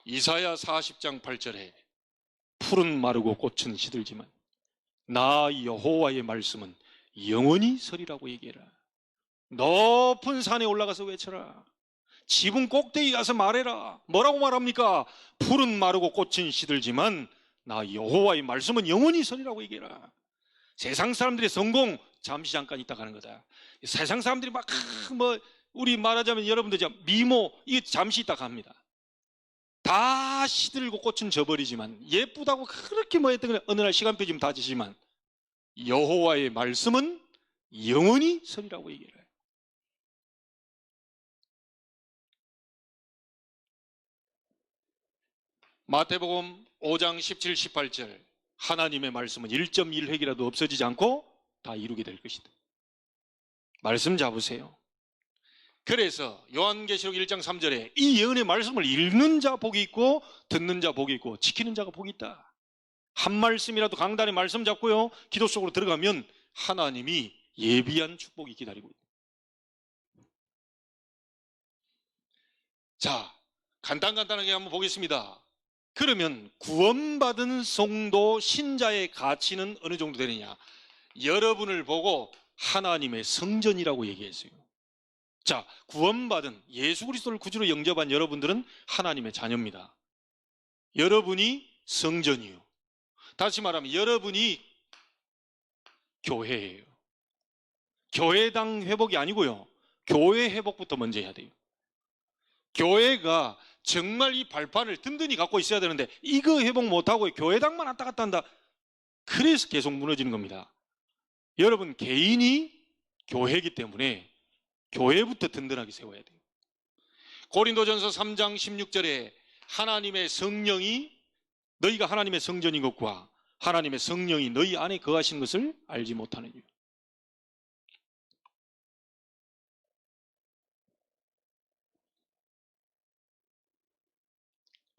이사야 40장 8절에 풀은 마르고 꽃은 시들지만 나 여호와의 말씀은 영원히 서리라고 얘기해라. 높은 산에 올라가서 외쳐라. 지붕 꼭대기 가서 말해라. 뭐라고 말합니까? 풀은 마르고 꽃은 시들지만 나 여호와의 말씀은 영원히 서리라고 얘기해라. 세상 사람들의 성공 잠시 잠깐 있다 가는 거다. 세상 사람들이 막 우리 말하자면 여러분들 미모 이게 잠시 있다 갑니다. 다 시들고 꽃은 져버리지만 예쁘다고 그렇게 했던 게 어느 날 시간표 지금 다 지지만 여호와의 말씀은 영원히 서리라고 얘기해요. 마태복음 5장 17, 18절 하나님의 말씀은 1.1획이라도 없어지지 않고 다 이루게 될 것이다. 말씀 잡으세요. 그래서 요한계시록 1장 3절에 이 예언의 말씀을 읽는 자 복이 있고 듣는 자 복이 있고 지키는 자가 복이 있다. 한 말씀이라도 강단의 말씀 잡고요, 기도 속으로 들어가면 하나님이 예비한 축복이 기다리고 있다. 자, 간단하게 한번 보겠습니다. 그러면 구원받은 성도 신자의 가치는 어느 정도 되느냐? 여러분을 보고 하나님의 성전이라고 얘기했어요. 자, 구원받은 예수 그리스도를 구주로 영접한 여러분들은 하나님의 자녀입니다. 여러분이 성전이요. 다시 말하면 여러분이 교회예요. 교회당 회복이 아니고요, 교회 회복부터 먼저 해야 돼요. 교회가 정말 이 발판을 든든히 갖고 있어야 되는데 이거 회복 못하고 교회당만 왔다 갔다 한다. 그래서 계속 무너지는 겁니다. 여러분 개인이 교회이기 때문에 교회부터 든든하게 세워야 돼요. 고린도전서 3장 16절에 하나님의 성령이 너희가 하나님의 성전인 것과 하나님의 성령이 너희 안에 거하시는 것을 알지 못하느냐.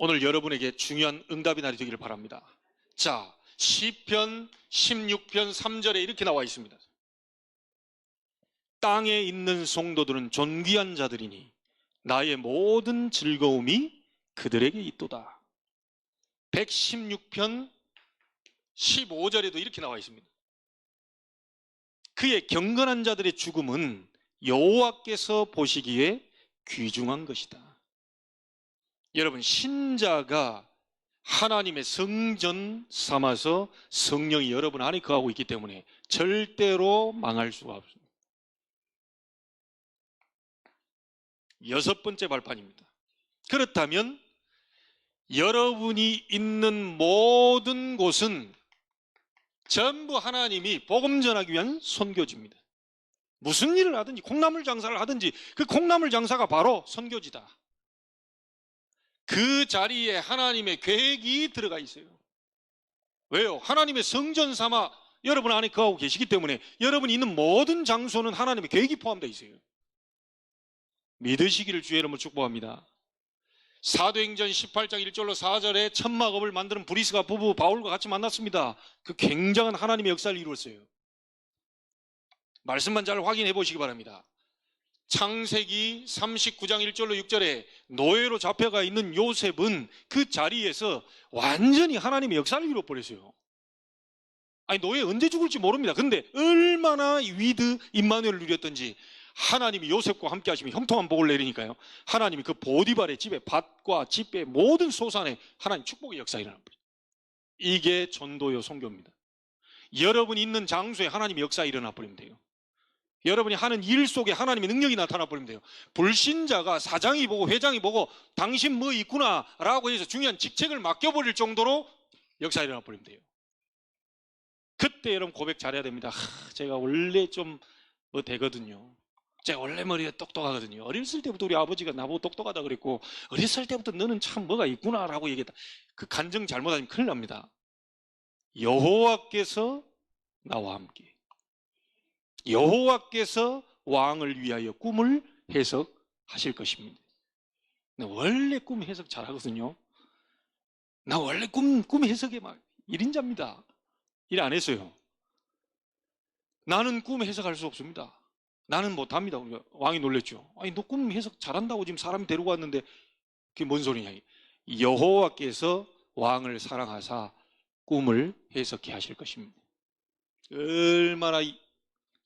오늘 여러분에게 중요한 응답의 날이 되기를 바랍니다. 자, 시편 16편 3절에 이렇게 나와 있습니다. 땅에 있는 성도들은 존귀한 자들이니 나의 모든 즐거움이 그들에게 있도다. 116편 15절에도 이렇게 나와 있습니다. 그의 경건한 자들의 죽음은 여호와께서 보시기에 귀중한 것이다. 여러분, 신자가 하나님의 성전 삼아서 성령이 여러분 안에 거하고 있기 때문에 절대로 망할 수가 없습니다. 여섯 번째 발판입니다. 그렇다면 여러분이 있는 모든 곳은 전부 하나님이 복음 전하기 위한 선교지입니다. 무슨 일을 하든지 콩나물 장사를 하든지 그 콩나물 장사가 바로 선교지다. 그 자리에 하나님의 계획이 들어가 있어요. 왜요? 하나님의 성전 삼아 여러분 안에 거하고 계시기 때문에 여러분이 있는 모든 장소는 하나님의 계획이 포함되어 있어요. 믿으시기를 주의 이름으로 축복합니다. 사도행전 18장 1절로 4절에 천막업을 만드는 브리스가 부부 바울과 같이 만났습니다. 그 굉장한 하나님의 역사를 이루었어요. 말씀만 잘 확인해 보시기 바랍니다. 창세기 39장 1절로 6절에 노예로 잡혀가 있는 요셉은 그 자리에서 완전히 하나님의 역사를 이루어버렸어요. 아니, 노예 언제 죽을지 모릅니다. 근데 얼마나 위드 임마누엘을 누렸던지 하나님이 요셉과 함께 하시면 형통한 복을 내리니까요, 하나님이 그 보디발의 집에 밭과 집의 모든 소산에 하나님 축복의 역사가 일어납니다. 이게 전도요 선교입니다. 여러분이 있는 장소에 하나님의 역사가 일어나 버리면 돼요. 여러분이 하는 일 속에 하나님의 능력이 나타나 버리면 돼요. 불신자가 사장이 보고 회장이 보고 당신 뭐 있구나 라고 해서 중요한 직책을 맡겨버릴 정도로 역사가 일어나 버리면 돼요. 그때 여러분 고백 잘해야 됩니다. 제가 원래 좀 되거든요. 제가 원래 머리가 똑똑하거든요. 어렸을 때부터 우리 아버지가 나보고 똑똑하다 그랬고 어렸을 때부터 너는 참 뭐가 있구나 라고 얘기했다. 그 간증 잘못하면 큰일 납니다. 여호와께서 나와 함께, 여호와께서 왕을 위하여 꿈을 해석하실 것입니다. 나 원래 꿈 해석 잘하거든요. 나 원래 꿈 해석에 막 1인자입니다. 일 안 했어요. 나는 꿈 해석할 수 없습니다. 나는 못합니다. 왕이 놀랬죠. 아니, 너 꿈 해석 잘한다고 지금 사람 데리고 왔는데 그게 뭔 소리냐. 여호와께서 왕을 사랑하사 꿈을 해석해 하실 것입니다. 얼마나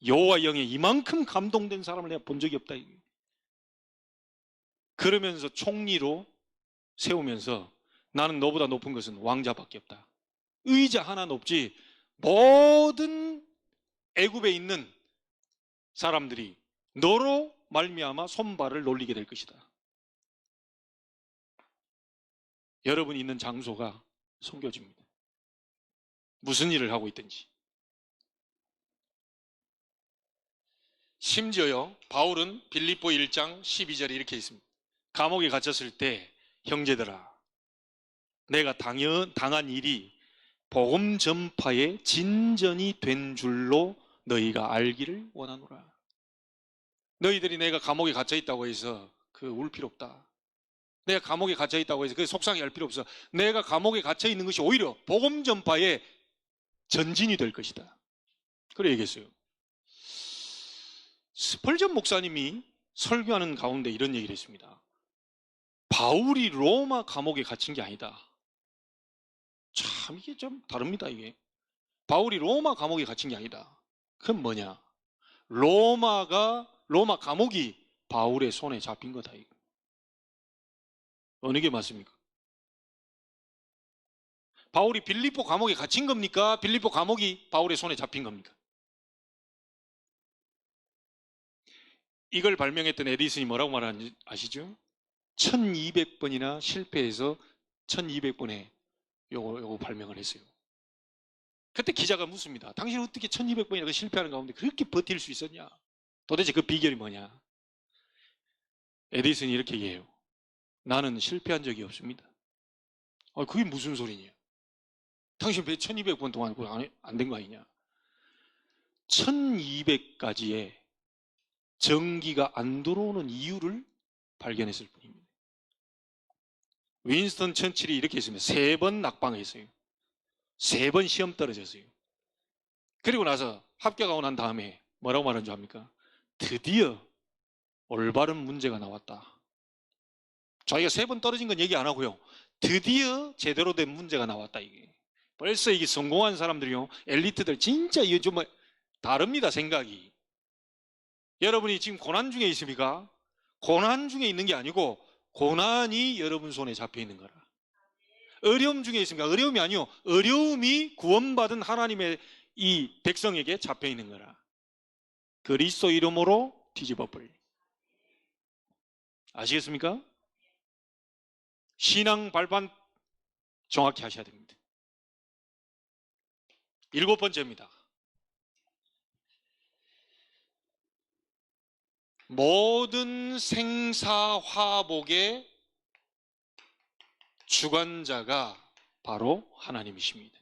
여호와 영에 이만큼 감동된 사람을 내가 본 적이 없다. 그러면서 총리로 세우면서 나는 너보다 높은 것은 왕자밖에 없다. 의자 하나 높지 모든 애굽에 있는 사람들이 너로 말미암아 손발을 놀리게 될 것이다. 여러분이 있는 장소가 선교지입니다. 무슨 일을 하고 있든지. 심지어요, 바울은 빌립보 1장 12절에 이렇게 있습니다. 감옥에 갇혔을 때 형제들아, 내가 당한 일이 복음 전파의 진전이 된 줄로 너희가 알기를 원하노라. 너희들이 내가 감옥에 갇혀 있다고 해서 울 필요 없다. 내가 감옥에 갇혀 있다고 해서 속상해할 필요 없어. 내가 감옥에 갇혀 있는 것이 오히려 복음 전파의 전진이 될 것이다. 그래 얘기했어요. 스펄전 목사님이 설교하는 가운데 이런 얘기를 했습니다. 바울이 로마 감옥에 갇힌 게 아니다. 참 이게 좀 다릅니다. 이게 바울이 로마 감옥에 갇힌 게 아니다. 그건 뭐냐? 로마 감옥이 바울의 손에 잡힌 거다. 어느 게 맞습니까? 바울이 빌립보 감옥에 갇힌 겁니까? 빌립보 감옥이 바울의 손에 잡힌 겁니까? 이걸 발명했던 에디슨이 뭐라고 말하는지 아시죠? 1200번이나 실패해서 1200번에 요거 발명을 했어요. 그때 기자가 묻습니다. 당신 어떻게 1200번이나 실패하는 가운데 그렇게 버틸 수 있었냐? 도대체 그 비결이 뭐냐? 에디슨이 이렇게 얘기해요. 나는 실패한 적이 없습니다. 그게 무슨 소리냐? 당신 왜 1200번 동안 안 된 거 아니냐? 1200가지의 전기가 안 들어오는 이유를 발견했을 뿐입니다. 윈스턴 처칠이 이렇게 했습니다. 3번 낙방했어요. 3번 시험 떨어졌어요. 그리고 나서 합격하고 난 다음에 뭐라고 말한 줄 압니까? 드디어 올바른 문제가 나왔다. 자기가 3번 떨어진 건 얘기 안 하고요. 드디어 제대로 된 문제가 나왔다. 이게 벌써 이게 성공한 사람들이요, 엘리트들 진짜 이게 좀 다릅니다. 생각이. 여러분이 지금 고난 중에 있습니까? 고난 중에 있는 게 아니고 고난이 여러분 손에 잡혀 있는 거라. 어려움 중에 있습니까? 어려움이 아니요, 어려움이 구원받은 하나님의 이 백성에게 잡혀 있는 거라. 그리스도 이름으로 뒤집어 버려. 아시겠습니까? 신앙 발판 정확히 하셔야 됩니다. 7번째입니다. 모든 생사화복의 주관자가 바로 하나님이십니다.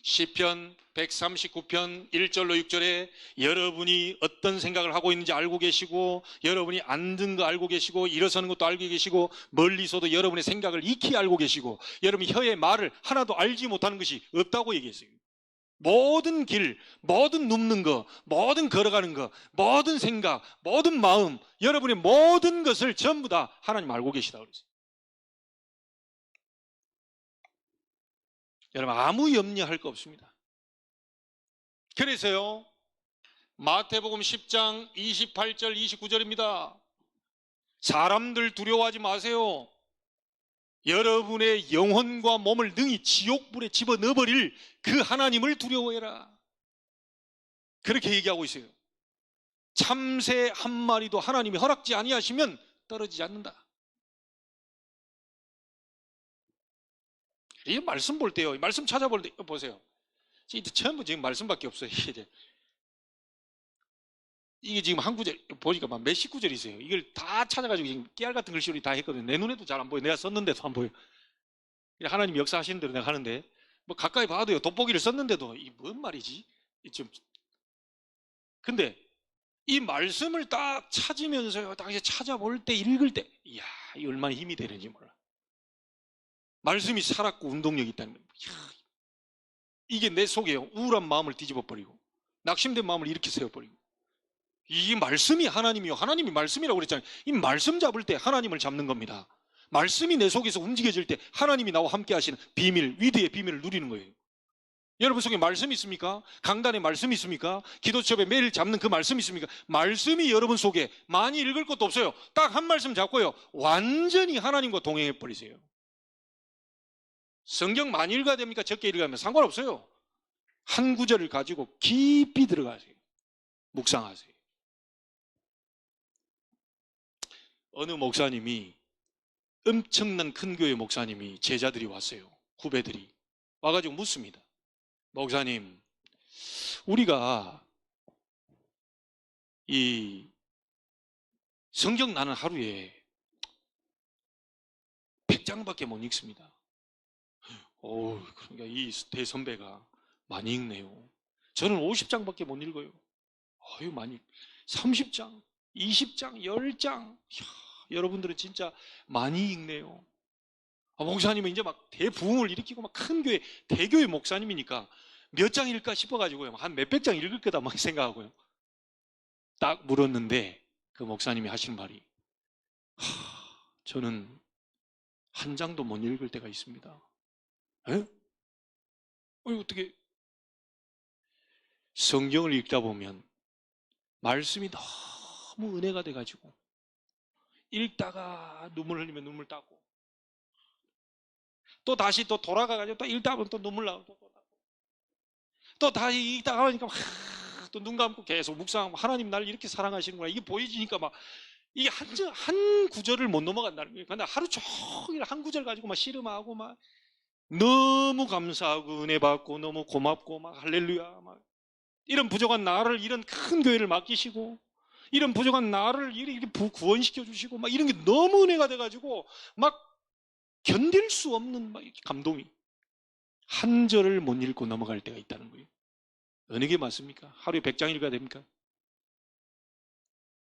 시편 139편 1절로 6절에 여러분이 어떤 생각을 하고 있는지 알고 계시고, 여러분이 앉은 거 알고 계시고, 일어서는 것도 알고 계시고, 멀리서도 여러분의 생각을 익히 알고 계시고, 여러분이 혀의 말을 하나도 알지 못하는 것이 없다고 얘기했어요. 모든 길, 모든 눕는 거, 모든 걸어가는 거, 모든 생각, 모든 마음, 여러분의 모든 것을 전부 다 하나님 알고 계시다고 그랬어요. 여러분 아무 염려할 거 없습니다. 그래서요, 마태복음 10장 28절 29절입니다. 사람들 두려워하지 마세요. 여러분의 영혼과 몸을 능히 지옥불에 집어넣어버릴 그 하나님을 두려워해라. 그렇게 얘기하고 있어요. 참새 한 마리도 하나님이 허락지 아니하시면 떨어지지 않는다. 이 말씀 볼 때요, 말씀 찾아볼 때 보세요. 전부 지금 말씀밖에 없어요. 이게 지금 한 구절 보니까 막 몇십 구절이 있어요. 이걸 다 찾아가지고 지금 깨알 같은 글씨로 다 했거든요. 내 눈에도 잘 안 보여. 내가 썼는데도 안 보여. 하나님 역사하시는 대로 내가 하는데, 뭐 가까이 봐도요, 돋보기를 썼는데도 이게 뭔 말이지? 근데 이 말씀을 딱 찾으면서요, 딱 이제 찾아볼 때, 읽을 때, 이야, 이 얼마나 힘이 되는지 몰라. 말씀이 살았고 운동력이 있다는 거예요. 이게 내 속에 우울한 마음을 뒤집어 버리고, 낙심된 마음을 이렇게 세워버리고, 이 말씀이 하나님이요, 하나님이 말씀이라고 그랬잖아요. 이 말씀 잡을 때 하나님을 잡는 겁니다. 말씀이 내 속에서 움직여질 때 하나님이 나와 함께 하시는 비밀, 위대의 비밀을 누리는 거예요. 여러분 속에 말씀이 있습니까? 강단에 말씀이 있습니까? 기도첩에 매일 잡는 그 말씀이 있습니까? 말씀이 여러분 속에 많이 읽을 것도 없어요. 딱 한 말씀 잡고요, 완전히 하나님과 동행해 버리세요. 성경 많이 읽어야 됩니까? 적게 읽으면 상관없어요. 한 구절을 가지고 깊이 들어가세요. 묵상하세요. 어느 목사님이, 엄청난 큰 교회 목사님이, 제자들이 왔어요. 후배들이 와가지고 묻습니다. 목사님, 우리가 이 성경 나는 하루에 100장밖에 못 읽습니다. 그러니까 이 대선배가 많이 읽네요. 저는 50장밖에 못 읽어요. 많이 30장, 20장, 10장. 여러분들은 진짜 많이 읽네요. 목사님은 이제 막 대부흥을 일으키고 막 큰 교회, 대교회 목사님이니까 몇 장 읽을까 싶어가지고요. 한 몇백 장 읽을 거다 막 생각하고요. 딱 물었는데 그 목사님이 하신 말이, 저는 한 장도 못 읽을 때가 있습니다. 에? 어떻게 성경을 읽다 보면 말씀이 너무 은혜가 돼가지고 읽다가 눈물 흘리면 눈물 닦고 또 다시 또 돌아가가지고 또 읽다 보면 또 눈물 나고 또 다시 읽다가 하니까 또 눈 감고 계속 묵상하고 하나님 나를 이렇게 사랑하시는구나 이게 보여지니까 막 이게 한 구절을 못 넘어간다는 거예요. 근데 하루 종일 한 구절 가지고 막 씨름하고 막 너무 감사하고 은혜 받고 너무 고맙고 막 할렐루야 막 이런 부족한 나를 이런 큰 교회를 맡기시고 이런 부족한 나를 이렇게 구원시켜 주시고 막 이런 게 너무 은혜가 돼가지고 막 견딜 수 없는 막 감동이 한 절을 못 읽고 넘어갈 때가 있다는 거예요. 어느 게 맞습니까? 하루에 100장 읽어야 됩니까?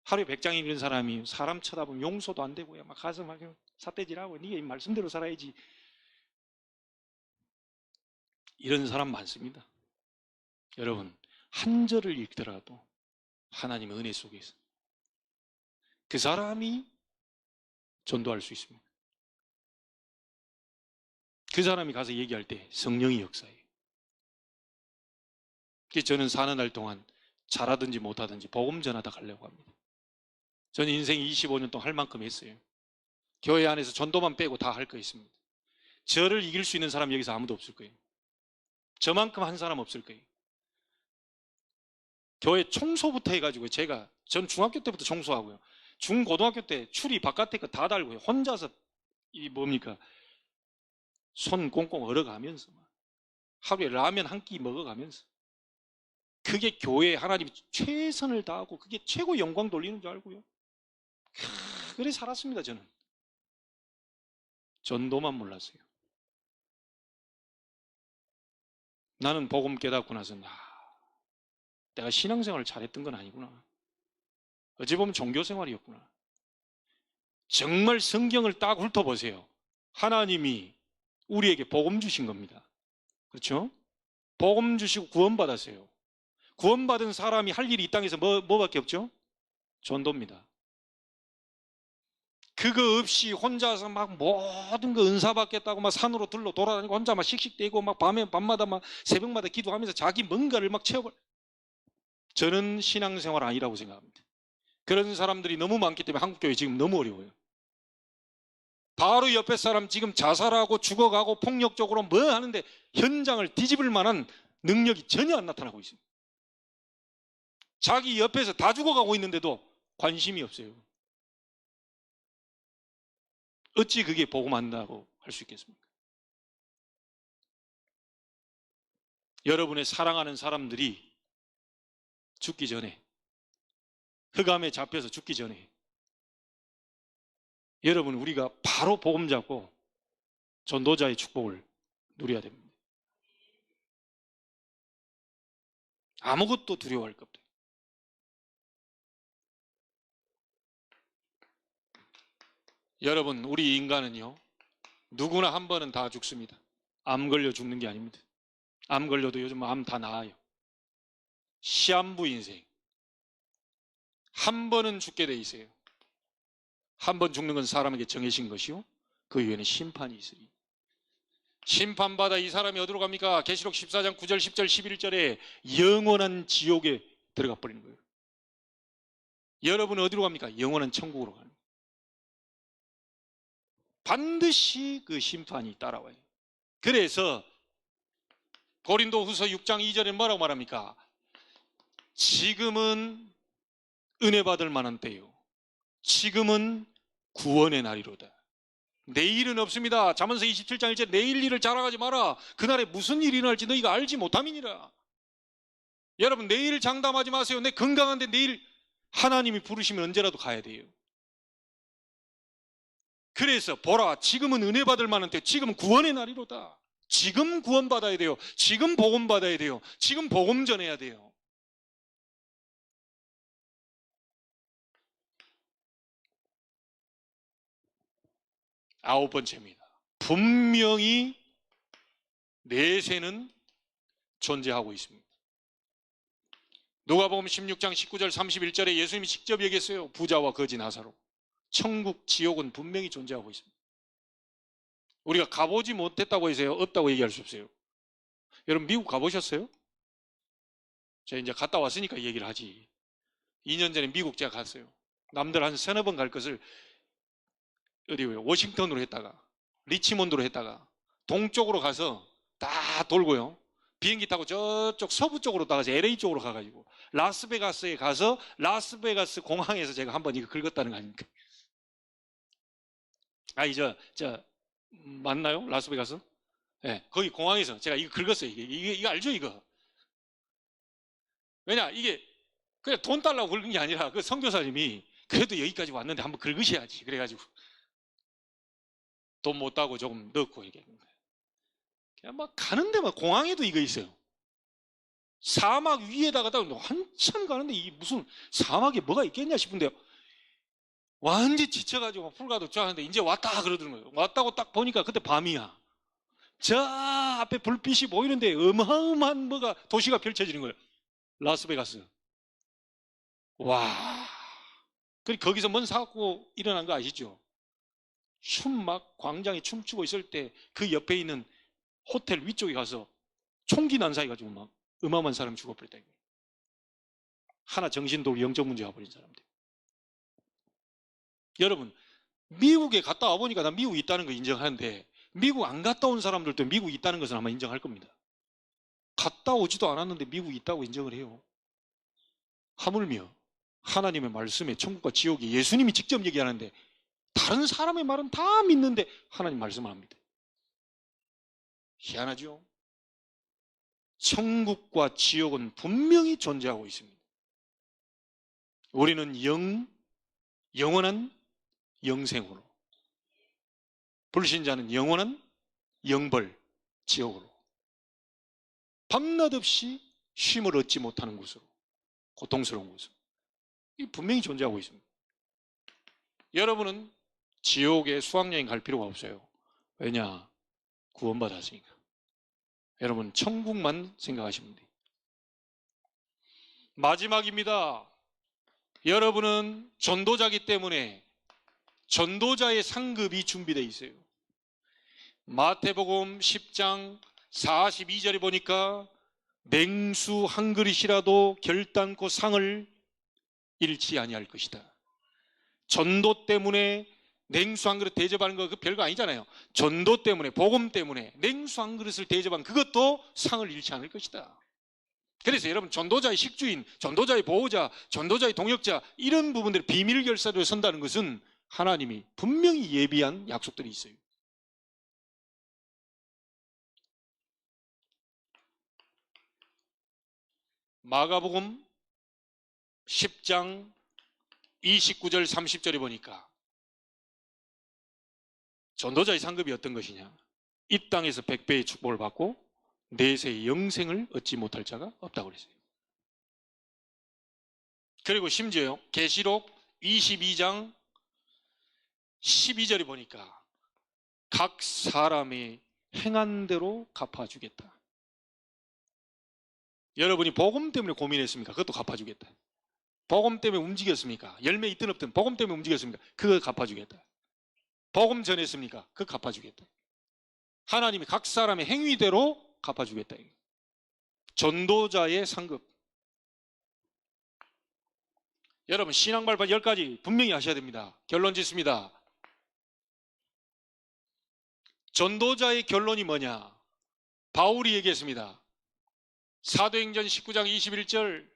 하루에 100장 읽는 사람이 사람 쳐다보면 용서도 안 되고요. 막 가서 막 삿대질하고 네가 이 말씀대로 살아야지. 이런 사람 많습니다. 여러분 한 절을 읽더라도 하나님의 은혜 속에서 그 사람이 전도할 수 있습니다. 그 사람이 가서 얘기할 때 성령이 역사해요. 그래서 저는 사는 날 동안 잘하든지 못하든지 복음 전하다 가려고 합니다. 저는 인생 25년 동안 할 만큼 했어요. 교회 안에서 전도만 빼고 다 할 거 있습니다. 저를 이길 수 있는 사람 여기서 아무도 없을 거예요. 저만큼 한 사람 없을 거예요. 교회 청소부터 해가지고 전 중학교 때부터 청소하고요. 중고등학교 때 추리 바깥에 거 다 달고요. 혼자서 손 꽁꽁 얼어가면서 하루에 라면 한 끼 먹어가면서 그게 교회에 하나님이 최선을 다하고 그게 최고 영광 돌리는 줄 알고요. 그래 살았습니다. 저는 전도만 몰랐어요. 나는 복음 깨닫고 나서 내가 신앙생활을 잘했던 건 아니구나. 어찌 보면 종교생활이었구나. 정말 성경을 딱 훑어보세요. 하나님이 우리에게 복음 주신 겁니다. 그렇죠? 복음 주시고 구원받았어요. 구원받은 사람이 할 일이 이 땅에서 뭐밖에 없죠? 전도입니다. 그거 없이 혼자서 막 모든 거 은사 받겠다고 막 산으로 들러 돌아다니고 혼자 막 씩씩대고 막 밤마다 막 새벽마다 기도하면서 자기 뭔가를 막 채워버려. 저는 신앙생활 아니라고 생각합니다. 그런 사람들이 너무 많기 때문에 한국교회 지금 너무 어려워요. 바로 옆에 사람 지금 자살하고 죽어가고 폭력적으로 뭐 하는데 현장을 뒤집을 만한 능력이 전혀 안 나타나고 있어요. 자기 옆에서 다 죽어가고 있는데도 관심이 없어요. 어찌 그게 복음 안다고 할 수 있겠습니까? 여러분의 사랑하는 사람들이 죽기 전에 흑암에 잡혀서 죽기 전에 여러분 우리가 바로 복음 잡고 전도자의 축복을 누려야 됩니다. 아무것도 두려워할 것 없다. 여러분 우리 인간은요 누구나 한 번은 다 죽습니다. 암 걸려 죽는 게 아닙니다. 암 걸려도 요즘 암 다 나아요. 시한부 인생 한 번은 죽게 돼 있어요. 한 번 죽는 건 사람에게 정해진 것이요 그 이후에는 심판이 있으리. 심판받아 이 사람이 어디로 갑니까? 계시록 14장 9절 10절 11절에 영원한 지옥에 들어가 버리는 거예요. 여러분은 어디로 갑니까? 영원한 천국으로 가는 거예요. 반드시 그 심판이 따라와요. 그래서 고린도후서 6장 2절에 뭐라고 말합니까? 지금은 은혜 받을 만한 때요. 지금은 구원의 날이로다. 내일은 없습니다. 잠언서 27장 1절 내일 일을 자랑하지 마라. 그날에 무슨 일이 일어날지 너희가 알지 못함이니라. 여러분 내일 장담하지 마세요. 내 건강한데 내일 하나님이 부르시면 언제라도 가야 돼요. 그래서 보라 지금은 은혜 받을 만한 때 지금은 구원의 날이로다. 지금 구원받아야 돼요. 지금 복음 받아야 돼요. 지금 복음 전해야 돼요. 아홉 번째입니다. 분명히 내세는 존재하고 있습니다. 누가복음 16장 19절 31절에 예수님이 직접 얘기했어요. 부자와 거지 나사로. 천국, 지옥은 분명히 존재하고 있습니다. 우리가 가보지 못했다고 해서요, 없다고 얘기할 수 없어요. 여러분 미국 가보셨어요? 제가 이제 갔다 왔으니까 얘기를 하지. 2년 전에 미국 제가 갔어요. 남들 한 서너 번 갈 것을 어디요? 워싱턴으로 했다가 리치몬드로 했다가 동쪽으로 가서 다 돌고요. 비행기 타고 저쪽 서부 쪽으로 나가서 LA 쪽으로 가가지고 라스베가스에 가서 라스베가스 공항에서 제가 한번 이거 긁었다는 거 아닙니까? 맞나요? 라스베가스? 네, 거기 공항에서 제가 이거 긁었어요. 이거 알죠, 이거? 왜냐, 이게 그냥 돈 달라고 긁은 게 아니라 그 선교사님이 그래도 여기까지 왔는데 한번 긁으셔야지. 그래가지고 돈 못 따고 조금 넣고 이게 그냥 막 가는데 막 공항에도 이거 있어요. 사막 위에다가 한참 가는데 이 무슨 사막에 뭐가 있겠냐 싶은데요. 완전히 지쳐가지고 풀가도 쫙하는데 이제 왔다 그러더는 거예요. 왔다고 딱 보니까 그때 밤이야. 저 앞에 불빛이 보이는데 어마어마한 뭐가 도시가 펼쳐지는 거예요. 라스베가스. 와. 거기서 뭔 사고 일어난 거 아시죠? 막 광장에 춤추고 있을 때 그 옆에 있는 호텔 위쪽에 가서 총기 난사해가지고 막 어마어마한 사람이 죽어버렸다. 하나 정신돌 영적 문제 와버린 사람들. 여러분 미국에 갔다 와보니까 나 미국 있다는 거 인정하는데 미국 안 갔다 온 사람들도 미국 있다는 것은 아마 인정할 겁니다. 갔다 오지도 않았는데 미국 있다고 인정을 해요. 하물며 하나님의 말씀에 천국과 지옥이 예수님이 직접 얘기하는데 다른 사람의 말은 다 믿는데 하나님 말씀을 합니다. 희한하죠? 천국과 지옥은 분명히 존재하고 있습니다. 우리는 영원한 영생으로, 불신자는 영원한 영벌, 지옥으로, 밤낮 없이 쉼을 얻지 못하는 곳으로, 고통스러운 곳으로 이 분명히 존재하고 있습니다. 여러분은 지옥에 수학여행 갈 필요가 없어요. 왜냐? 구원받았으니까. 여러분 천국만 생각하시면 돼요. 마지막입니다. 여러분은 전도자이기 때문에 전도자의 상급이 준비되어 있어요. 마태복음 10장 42절에 보니까 냉수 한 그릇이라도 결단코 상을 잃지 아니할 것이다. 전도 때문에 냉수 한 그릇 대접하는 거 그 별거 아니잖아요. 전도 때문에, 복음 때문에 냉수 한 그릇을 대접한 그것도 상을 잃지 않을 것이다. 그래서 여러분 전도자의 식주인, 전도자의 보호자, 전도자의 동역자 이런 부분들이 비밀 결사로 선다는 것은 하나님이 분명히 예비한 약속들이 있어요. 마가복음 10장 29절 30절에 보니까 전도자의 상급이 어떤 것이냐? 이 땅에서 100배의 축복을 받고 내세의 영생을 얻지 못할 자가 없다고 그랬어요. 그리고 심지어 계시록 22장 12절에 보니까 각 사람의 행한 대로 갚아주겠다. 여러분이 복음 때문에 고민했습니까? 그것도 갚아주겠다. 복음 때문에 움직였습니까? 열매 있든 없든 복음 때문에 움직였습니까? 그거 갚아주겠다. 복음 전했습니까? 그거 갚아주겠다. 하나님이 각 사람의 행위대로 갚아주겠다. 전도자의 상급. 여러분 신앙 발판 10가지 분명히 하셔야 됩니다. 결론 짓습니다. 전도자의 결론이 뭐냐? 바울이 얘기했습니다. 사도행전 19장 21절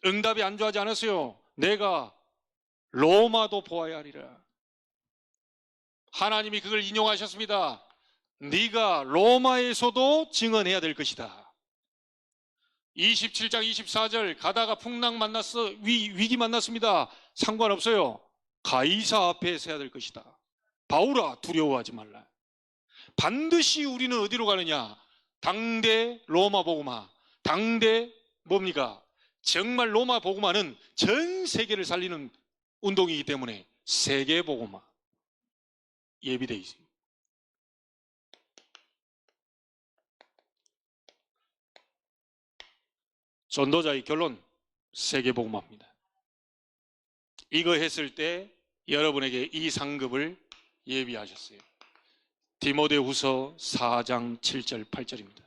응답이 안주하지 않았어요. 내가 로마도 보아야 하리라. 하나님이 그걸 인용하셨습니다. 네가 로마에서도 증언해야 될 것이다. 27장 24절 가다가 풍랑 만났어, 위기 만났습니다. 상관없어요. 가이사 앞에서 해야 될 것이다. 바울아 두려워하지 말라. 반드시 우리는 어디로 가느냐? 당대 로마 복음화, 당대 뭡니까? 정말 로마 복음화는 전 세계를 살리는 운동이기 때문에 세계 복음화 예비되어 있습니다. 전도자의 결론, 세계 복음화입니다. 이거 했을 때 여러분에게 이 상급을 예비하셨어요. 디모데후서 4장 7절 8절입니다.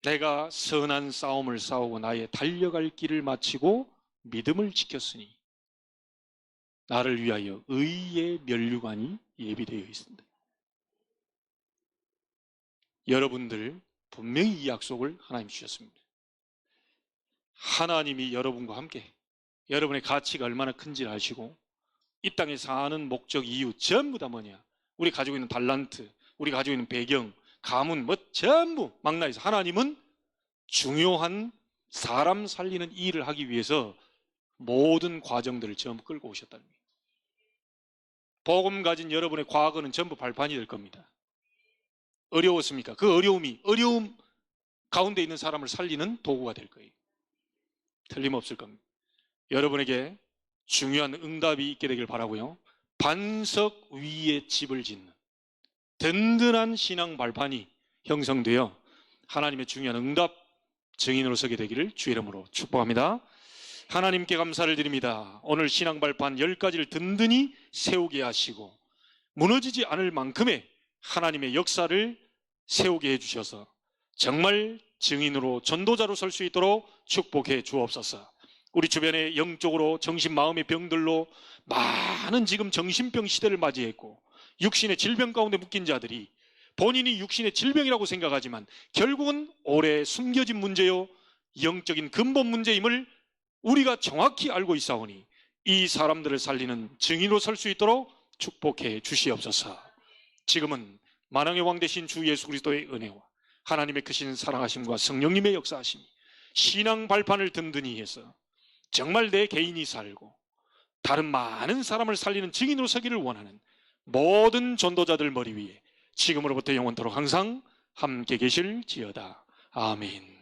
내가 선한 싸움을 싸우고 나의 달려갈 길을 마치고 믿음을 지켰으니 나를 위하여 의의 면류관이 예비되어 있습니다. 여러분들 분명히 이 약속을 하나님 주셨습니다. 하나님이 여러분과 함께 여러분의 가치가 얼마나 큰지를 아시고 이 땅에 사는 목적, 이유 전부 다 뭐냐? 우리 가지고 있는 달란트, 우리 가지고 있는 배경, 가문 뭐 전부 망라해서 하나님은 중요한 사람 살리는 일을 하기 위해서 모든 과정들을 전부 끌고 오셨다는 거예요. 복음 가진 여러분의 과거는 전부 발판이 될 겁니다. 어려웠습니까? 그 어려움 가운데 있는 사람을 살리는 도구가 될 거예요. 틀림없을 겁니다. 여러분에게 중요한 응답이 있게 되길 바라고요. 반석 위에 집을 짓는 든든한 신앙 발판이 형성되어 하나님의 중요한 응답 증인으로 서게 되기를 주의 이름으로 축복합니다. 하나님께 감사를 드립니다. 오늘 신앙 발판 10가지를 든든히 세우게 하시고 무너지지 않을 만큼의 하나님의 역사를 세우게 해주셔서 정말 증인으로 전도자로 설 수 있도록 축복해 주옵소서. 우리 주변에 영적으로 정신 마음의 병들로 많은 지금 정신병 시대를 맞이했고 육신의 질병 가운데 묶인 자들이 본인이 육신의 질병이라고 생각하지만 결국은 오래 숨겨진 문제요 영적인 근본 문제임을 우리가 정확히 알고 있사오니 이 사람들을 살리는 증인으로 설 수 있도록 축복해 주시옵소서. 지금은 만왕의 왕 되신 주 예수 그리스도의 은혜와 하나님의 크신 사랑하심과 성령님의 역사하심이 신앙 발판을 든든히 해서 정말 내 개인이 살고 다른 많은 사람을 살리는 증인으로 서기를 원하는 모든 전도자들 머리 위에 지금으로부터 영원토록 항상 함께 계실지어다. 아멘.